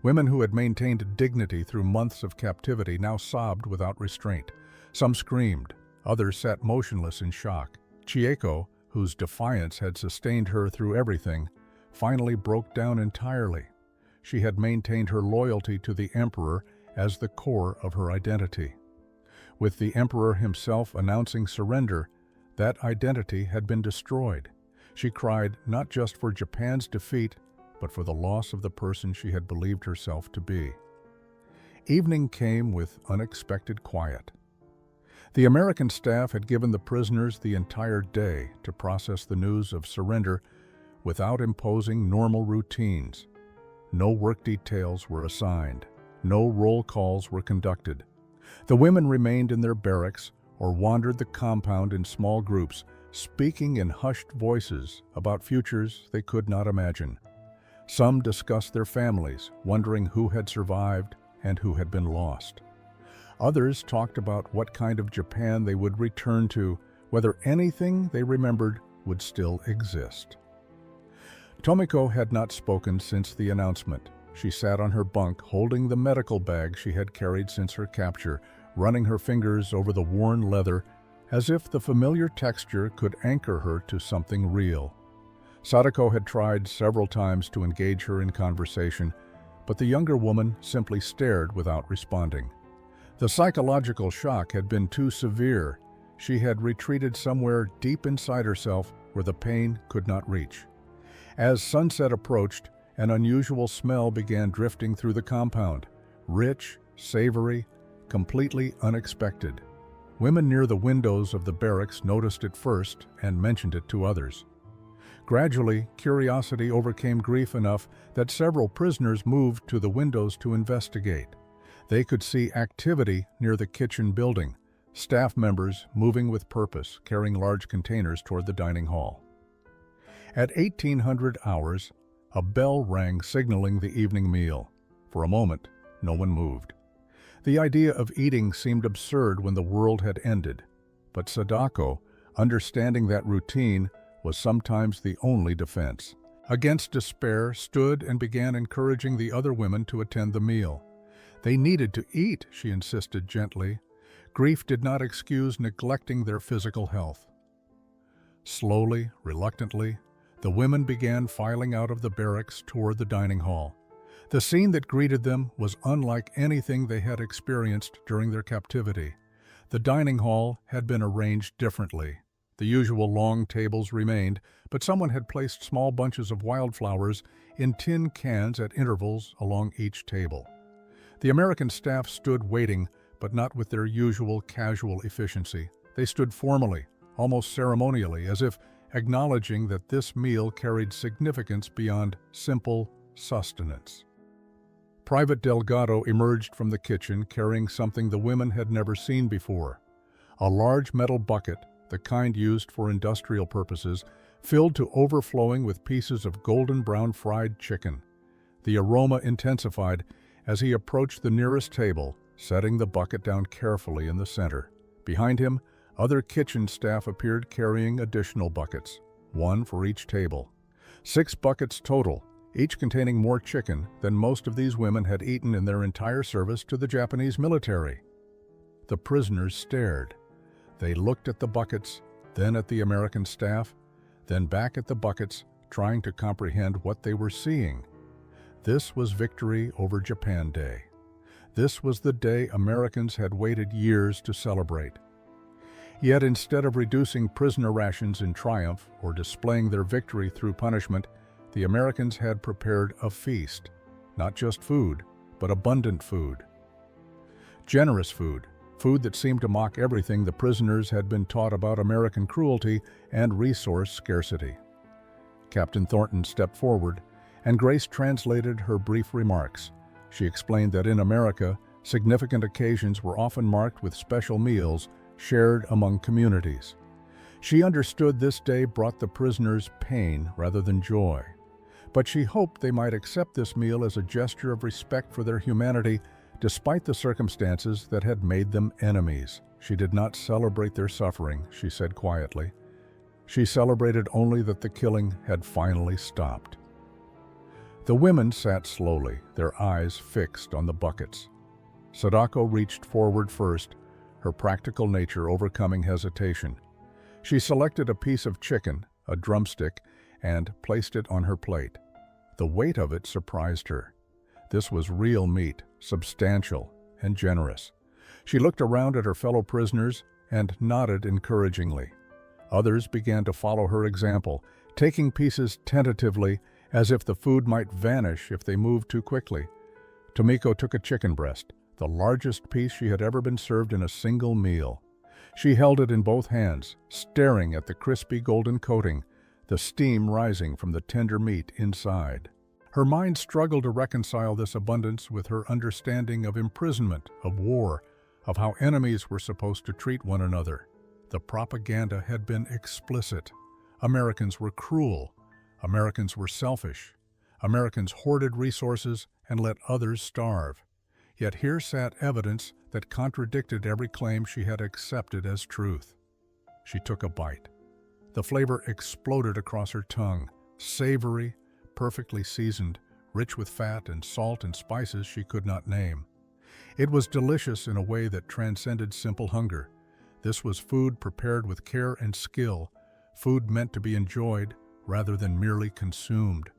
Women who had maintained dignity through months of captivity now sobbed without restraint. Some screamed, others sat motionless in shock. Chieko, whose defiance had sustained her through everything, finally broke down entirely. She had maintained her loyalty to the emperor as the core of her identity. With the emperor himself announcing surrender, that identity had been destroyed. She cried not just for Japan's defeat, but for the loss of the person she had believed herself to be. Evening came with unexpected quiet. The American staff had given the prisoners the entire day to process the news of surrender without imposing normal routines. No work details were assigned. No roll calls were conducted. The women remained in their barracks or wandered the compound in small groups, speaking in hushed voices about futures they could not imagine. Some discussed their families, wondering who had survived and who had been lost. Others talked about what kind of Japan they would return to, whether anything they remembered would still exist. Tomiko had not spoken since the announcement. She sat on her bunk, holding the medical bag she had carried since her capture, running her fingers over the worn leather as if the familiar texture could anchor her to something real. Sadako had tried several times to engage her in conversation, but the younger woman simply stared without responding. The psychological shock had been too severe. She had retreated somewhere deep inside herself where the pain could not reach. As sunset approached, an unusual smell began drifting through the compound, rich, savory, completely unexpected. Women near the windows of the barracks noticed it first and mentioned it to others. Gradually, curiosity overcame grief enough that several prisoners moved to the windows to investigate. They could see activity near the kitchen building, staff members moving with purpose, carrying large containers toward the dining hall. At 1800 hours, a bell rang signaling the evening meal. For a moment, no one moved. The idea of eating seemed absurd when the world had ended, but Sadako, understanding that routine was sometimes the only defense. Against despair, stood and began encouraging the other women to attend the meal. They needed to eat, she insisted gently. Grief did not excuse neglecting their physical health. Slowly, reluctantly, the women began filing out of the barracks toward the dining hall. The scene that greeted them was unlike anything they had experienced during their captivity. The dining hall had been arranged differently. The usual long tables remained, but someone had placed small bunches of wildflowers in tin cans at intervals along each table. The American staff stood waiting, but not with their usual casual efficiency. They stood formally, almost ceremonially, as if acknowledging that this meal carried significance beyond simple sustenance. Private Delgado emerged from the kitchen carrying something the women had never seen before. A large metal bucket, the kind used for industrial purposes, filled to overflowing with pieces of golden brown fried chicken. The aroma intensified as he approached the nearest table, setting the bucket down carefully in the center. Behind him, other kitchen staff appeared carrying additional buckets, one for each table. 6 buckets total, each containing more chicken than most of these women had eaten in their entire service to the Japanese military. The prisoners stared. They looked at the buckets, then at the American staff, then back at the buckets, trying to comprehend what they were seeing. This was Victory over Japan Day. This was the day Americans had waited years to celebrate. Yet instead of reducing prisoner rations in triumph or displaying their victory through punishment, the Americans had prepared a feast. Not just food, but abundant food. Generous food, food that seemed to mock everything the prisoners had been taught about American cruelty and resource scarcity. Captain Thornton stepped forward, and Grace translated her brief remarks. She explained that in America, significant occasions were often marked with special meals shared among communities. She understood this day brought the prisoners pain rather than joy, but she hoped they might accept this meal as a gesture of respect for their humanity despite the circumstances that had made them enemies. She did not celebrate their suffering, she said quietly. She celebrated only that the killing had finally stopped. The women sat slowly, their eyes fixed on the buckets. Sadako reached forward first, her practical nature overcoming hesitation. She selected a piece of chicken, a drumstick, and placed it on her plate. The weight of it surprised her. This was real meat, substantial and generous. She looked around at her fellow prisoners and nodded encouragingly. Others began to follow her example, taking pieces tentatively as if the food might vanish if they moved too quickly. Tomiko took a chicken breast, the largest piece she had ever been served in a single meal. She held it in both hands, staring at the crispy golden coating, the steam rising from the tender meat inside. Her mind struggled to reconcile this abundance with her understanding of imprisonment, of war, of how enemies were supposed to treat one another. The propaganda had been explicit. Americans were cruel. Americans were selfish. Americans hoarded resources and let others starve. Yet here sat evidence that contradicted every claim she had accepted as truth. She took a bite. The flavor exploded across her tongue, savory, perfectly seasoned, rich with fat and salt and spices she could not name. It was delicious in a way that transcended simple hunger. This was food prepared with care and skill, food meant to be enjoyed rather than merely consumed.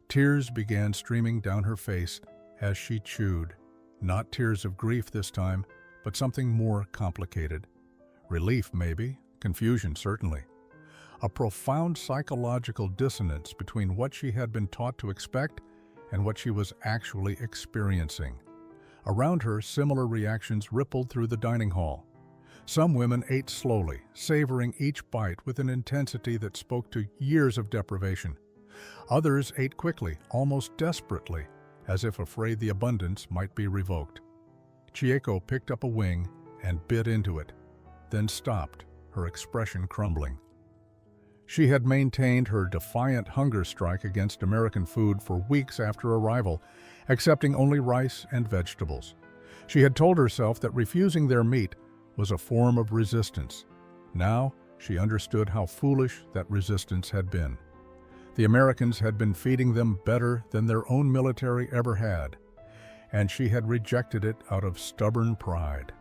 Tears began streaming down her face as she chewed. Not tears of grief this time, but something more complicated. Relief, maybe. Confusion, certainly. A profound psychological dissonance between what she had been taught to expect and what she was actually experiencing. Around her, similar reactions rippled through the dining hall. Some women ate slowly, savoring each bite with an intensity that spoke to years of deprivation. Others ate quickly, almost desperately, as if afraid the abundance might be revoked. Chieko picked up a wing and bit into it, then stopped, her expression crumbling. She had maintained her defiant hunger strike against American food for weeks after arrival, accepting only rice and vegetables. She had told herself that refusing their meat was a form of resistance. Now she understood how foolish that resistance had been. The Americans had been feeding them better than their own military ever had, and she had rejected it out of stubborn pride.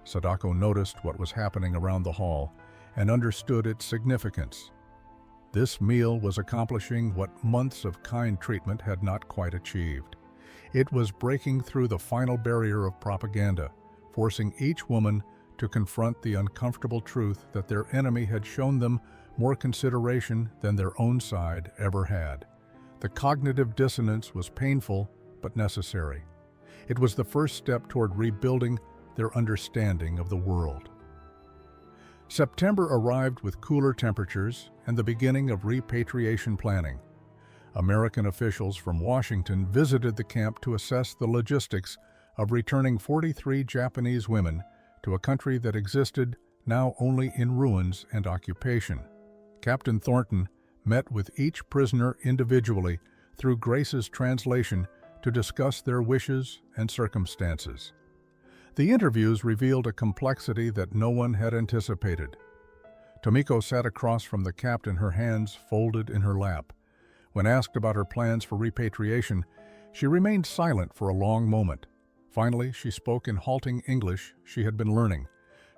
Sadako noticed what was happening around the hall and understood its significance. This meal was accomplishing what months of kind treatment had not quite achieved. It was breaking through the final barrier of propaganda, forcing each woman to confront the uncomfortable truth that their enemy had shown them more consideration than their own side ever had. The cognitive dissonance was painful but necessary. It was the first step toward rebuilding their understanding of the world. September arrived with cooler temperatures and the beginning of repatriation planning. American officials from Washington visited the camp to assess the logistics of returning 43 Japanese women to a country that existed now only in ruins and occupation. Captain Thornton met with each prisoner individually through Grace's translation to discuss their wishes and circumstances. The interviews revealed a complexity that no one had anticipated. Tomiko sat across from the captain, her hands folded in her lap. When asked about her plans for repatriation, she remained silent for a long moment. Finally, she spoke in halting English she had been learning.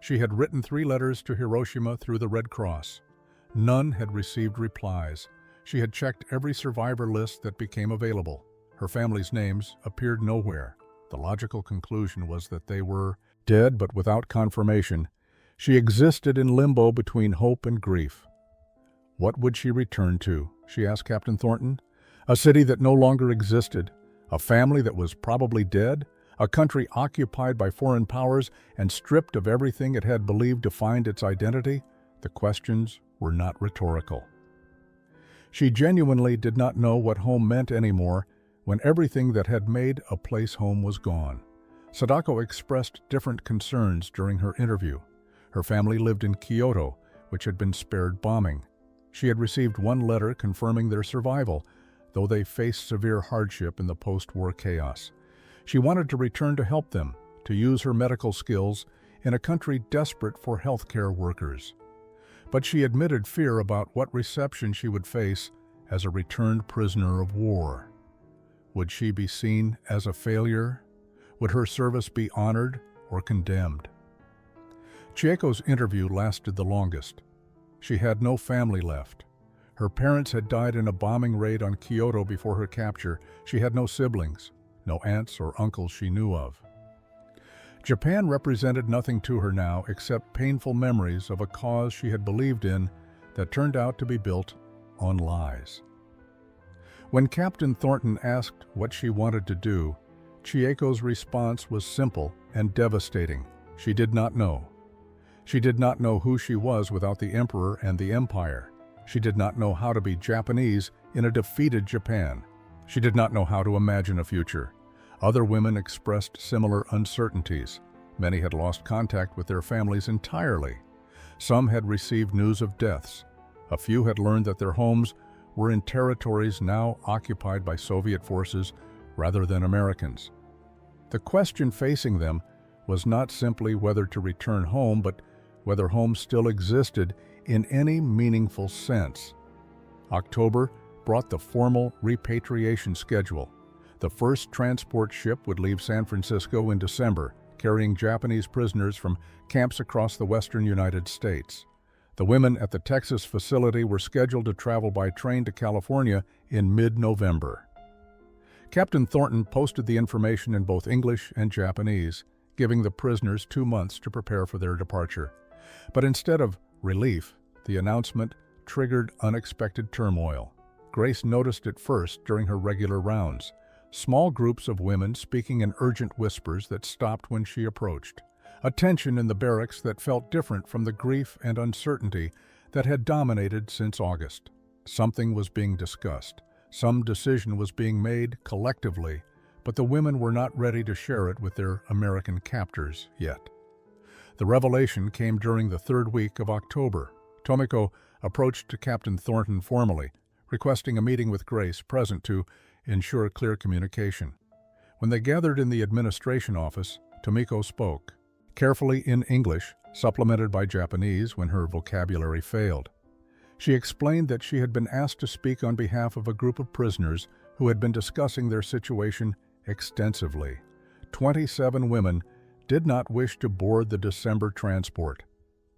She had written 3 letters to Hiroshima through the Red Cross. None had received replies. She had checked every survivor list that became available. Her family's names appeared nowhere. The logical conclusion was that they were dead, but without confirmation. She existed in limbo between hope and grief. What would she return to? She asked Captain Thornton. A city that no longer existed, a family that was probably dead, a country occupied by foreign powers and stripped of everything it had believed defined its identity? The questions were not rhetorical. She genuinely did not know what home meant anymore when everything that had made a place home was gone. Sadako expressed different concerns during her interview. Her family lived in Kyoto, which had been spared bombing. She had received 1 letter confirming their survival, though they faced severe hardship in the post-war chaos. She wanted to return to help them, to use her medical skills in a country desperate for healthcare workers. But she admitted fear about what reception she would face as a returned prisoner of war. Would she be seen as a failure? Would her service be honored or condemned? Chieko's interview lasted the longest. She had no family left. Her parents had died in a bombing raid on Kyoto before her capture. She had no siblings, no aunts or uncles she knew of. Japan represented nothing to her now except painful memories of a cause she had believed in that turned out to be built on lies. When Captain Thornton asked what she wanted to do, Chieko's response was simple and devastating. She did not know. She did not know who she was without the Emperor and the Empire. She did not know how to be Japanese in a defeated Japan. She did not know how to imagine a future. Other women expressed similar uncertainties. Many had lost contact with their families entirely. Some had received news of deaths. A few had learned that their homes were in territories now occupied by Soviet forces rather than Americans. The question facing them was not simply whether to return home, but whether home still existed in any meaningful sense. October brought the formal repatriation schedule. The first transport ship would leave San Francisco in December, carrying Japanese prisoners from camps across the western United States. The women at the Texas facility were scheduled to travel by train to California in mid-November. Captain Thornton posted the information in both English and Japanese, giving the prisoners 2 months to prepare for their departure. But instead of relief, the announcement triggered unexpected turmoil. Grace noticed it first during her regular rounds. Small groups of women speaking in urgent whispers that stopped when she approached. A tension in the barracks that felt different from the grief and uncertainty that had dominated since August. Something was being discussed. Some decision was being made collectively, but the women were not ready to share it with their American captors yet. The revelation came during the 3rd week of October. Tomiko approached Captain Thornton formally, requesting a meeting with Grace present to ensure clear communication. When they gathered in the administration office, Tomiko spoke, carefully in English, supplemented by Japanese when her vocabulary failed. She explained that she had been asked to speak on behalf of a group of prisoners who had been discussing their situation extensively. 27 women did not wish to board the December transport.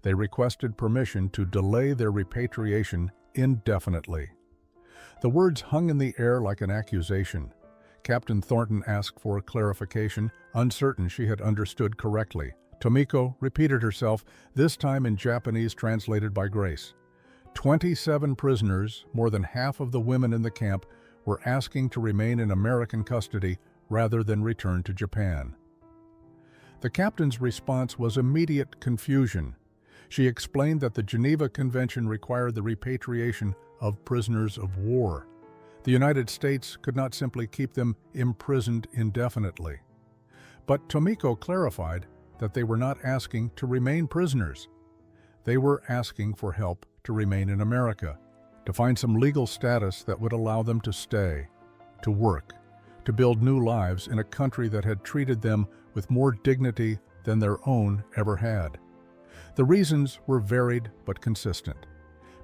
They requested permission to delay their repatriation indefinitely. The words hung in the air like an accusation. Captain Thornton asked for clarification, uncertain she had understood correctly. Tomiko repeated herself, this time in Japanese translated by Grace. 27 prisoners, more than half of the women in the camp, were asking to remain in American custody rather than return to Japan. The captain's response was immediate confusion. She explained that the Geneva Convention required the repatriation of prisoners of war. The United States could not simply keep them imprisoned indefinitely. But Tomiko clarified that they were not asking to remain prisoners. They were asking for help to remain in America, to find some legal status that would allow them to stay, to work, to build new lives in a country that had treated them with more dignity than their own ever had. The reasons were varied but consistent.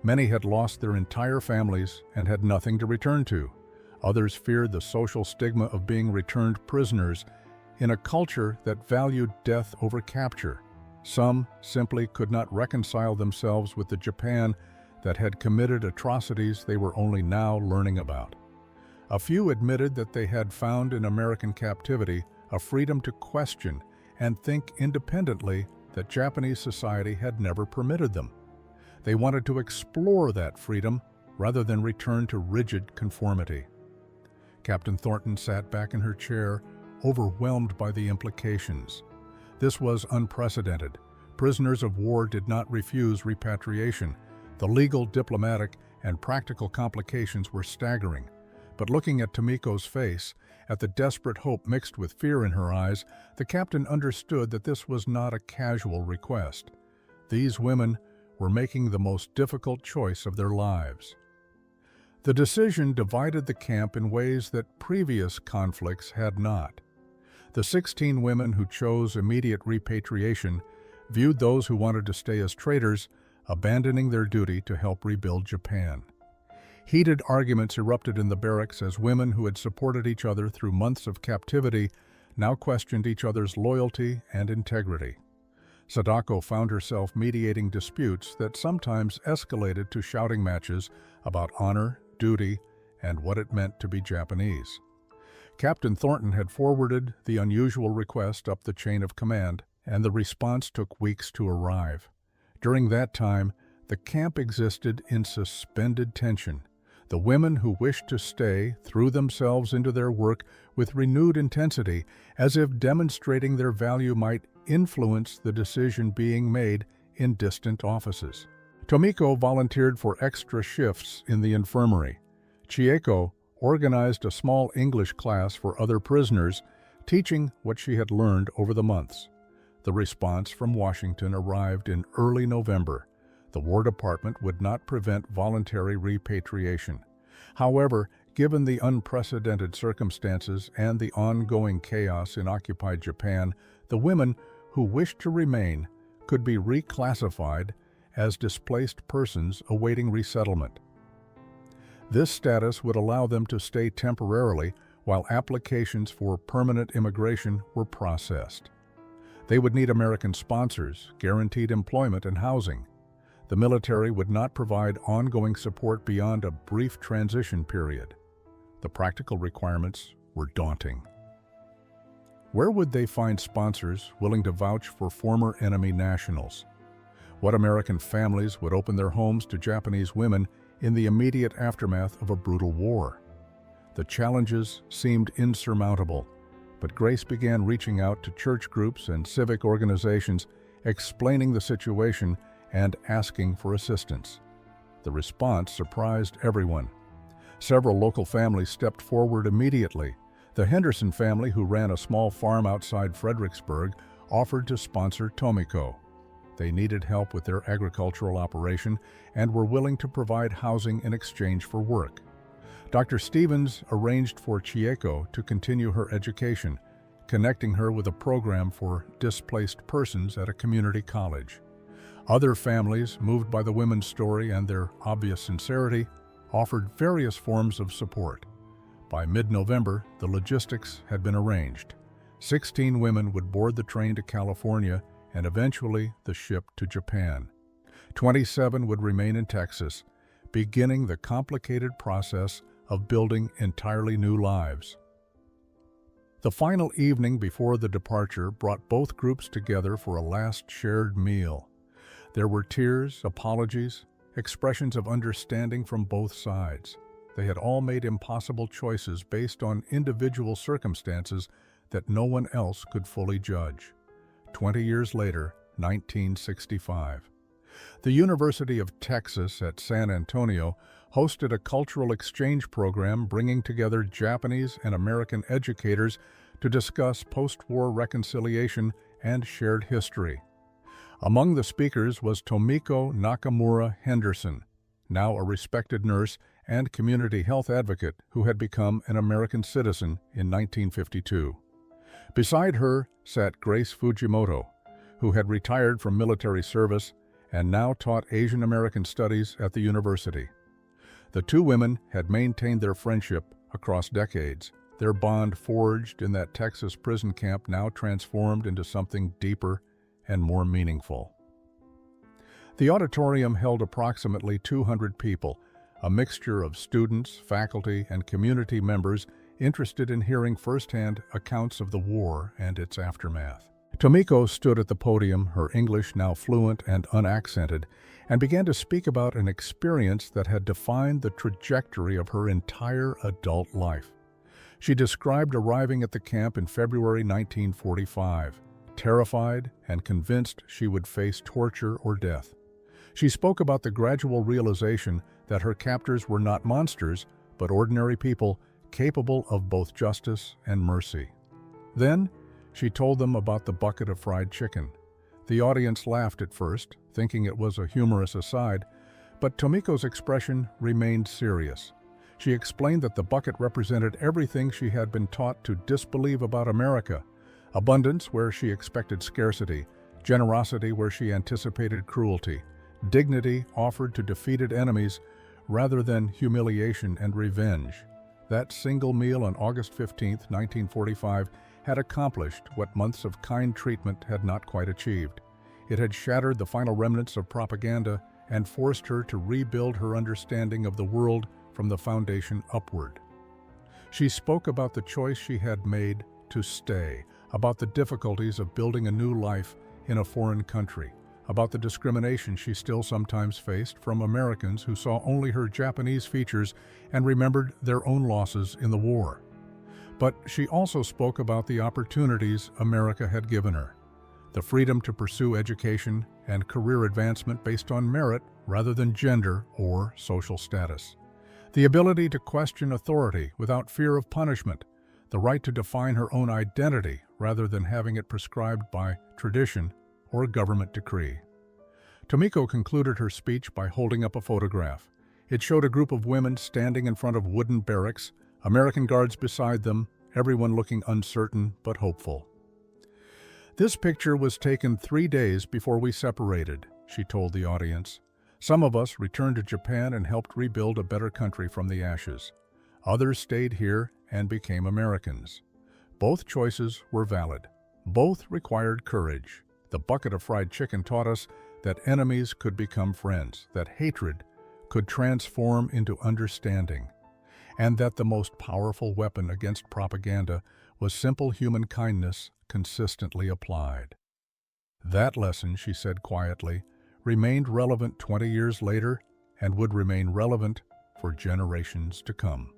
Many had lost their entire families and had nothing to return to. Others feared the social stigma of being returned prisoners in a culture that valued death over capture. Some simply could not reconcile themselves with the Japan that had committed atrocities they were only now learning about. A few admitted that they had found in American captivity a freedom to question and think independently that Japanese society had never permitted them. They wanted to explore that freedom rather than return to rigid conformity. Captain Thornton sat back in her chair, overwhelmed by the implications. This was unprecedented. Prisoners of war did not refuse repatriation. The legal, diplomatic, and practical complications were staggering. But looking at Tomiko's face, at the desperate hope mixed with fear in her eyes, the captain understood that this was not a casual request. These women were making the most difficult choice of their lives. The decision divided the camp in ways that previous conflicts had not. The 16 women who chose immediate repatriation viewed those who wanted to stay as traitors, abandoning their duty to help rebuild Japan. Heated arguments erupted in the barracks as women who had supported each other through months of captivity now questioned each other's loyalty and integrity. Sadako found herself mediating disputes that sometimes escalated to shouting matches about honor, duty, and what it meant to be Japanese. Captain Thornton had forwarded the unusual request up the chain of command, and the response took weeks to arrive. During that time, the camp existed in suspended tension. The women who wished to stay threw themselves into their work with renewed intensity, as if demonstrating their value might influence the decision being made in distant offices. Tomiko volunteered for extra shifts in the infirmary. Chieko organized a small English class for other prisoners, teaching what she had learned over the months. The response from Washington arrived in early November. The War Department would not prevent voluntary repatriation. However, given the unprecedented circumstances and the ongoing chaos in occupied Japan, the women who wished to remain could be reclassified as displaced persons awaiting resettlement. This status would allow them to stay temporarily while applications for permanent immigration were processed. They would need American sponsors, guaranteed employment and housing. The military would not provide ongoing support beyond a brief transition period. The practical requirements were daunting. Where would they find sponsors willing to vouch for former enemy nationals? What American families would open their homes to Japanese women in the immediate aftermath of a brutal war? The challenges seemed insurmountable, but Grace began reaching out to church groups and civic organizations, explaining the situation and asking for assistance. The response surprised everyone. Several local families stepped forward immediately. The Henderson family, who ran a small farm outside Fredericksburg, offered to sponsor Tomiko. They needed help with their agricultural operation and were willing to provide housing in exchange for work. Dr. Stevens arranged for Chieko to continue her education, connecting her with a program for displaced persons at a community college. Other families, moved by the women's story and their obvious sincerity, offered various forms of support. By mid-November, the logistics had been arranged. 16 women would board the train to California and eventually the ship to Japan. 27 would remain in Texas, beginning the complicated process of building entirely new lives. The final evening before the departure brought both groups together for a last shared meal. There were tears, apologies, expressions of understanding from both sides. They had all made impossible choices based on individual circumstances that no one else could fully judge. 20 years later, 1965. The University of Texas at San Antonio hosted a cultural exchange program bringing together Japanese and American educators to discuss post-war reconciliation and shared history. Among the speakers was Tomiko Nakamura Henderson, now a respected nurse and community health advocate who had become an American citizen in 1952. Beside her sat Grace Fujimoto, who had retired from military service and now taught Asian American studies at the university. The two women had maintained their friendship across decades, their bond forged in that Texas prison camp now transformed into something deeper and more meaningful. The auditorium held approximately 200 people, a mixture of students, faculty, and community members interested in hearing firsthand accounts of the war and its aftermath. Tomiko stood at the podium, her English now fluent and unaccented, and began to speak about an experience that had defined the trajectory of her entire adult life. She described arriving at the camp in February 1945, terrified and convinced she would face torture or death. She spoke about the gradual realization that her captors were not monsters, but ordinary people capable of both justice and mercy. Then, she told them about the bucket of fried chicken. The audience laughed at first, thinking it was a humorous aside, but Tomiko's expression remained serious. She explained that the bucket represented everything she had been taught to disbelieve about America: abundance where she expected scarcity, generosity where she anticipated cruelty, dignity offered to defeated enemies rather than humiliation and revenge. That single meal on August 15, 1945, had accomplished what months of kind treatment had not quite achieved. It had shattered the final remnants of propaganda and forced her to rebuild her understanding of the world from the foundation upward. She spoke about the choice she had made to stay, about the difficulties of building a new life in a foreign country, about the discrimination she still sometimes faced from Americans who saw only her Japanese features and remembered their own losses in the war. But she also spoke about the opportunities America had given her, the freedom to pursue education and career advancement based on merit rather than gender or social status, the ability to question authority without fear of punishment, the right to define her own identity rather than having it prescribed by tradition or government decree. Tomiko concluded her speech by holding up a photograph. It showed a group of women standing in front of wooden barracks, American guards beside them, everyone looking uncertain but hopeful. "This picture was taken 3 days before we separated," she told the audience. Some of us returned to Japan and helped rebuild a better country from the ashes. Others stayed here and became Americans. Both choices were valid. Both required courage. The bucket of fried chicken taught us that enemies could become friends, that hatred could transform into understanding, and that the most powerful weapon against propaganda was simple human kindness consistently applied. That lesson, she said quietly, remained relevant 20 years later and would remain relevant for generations to come.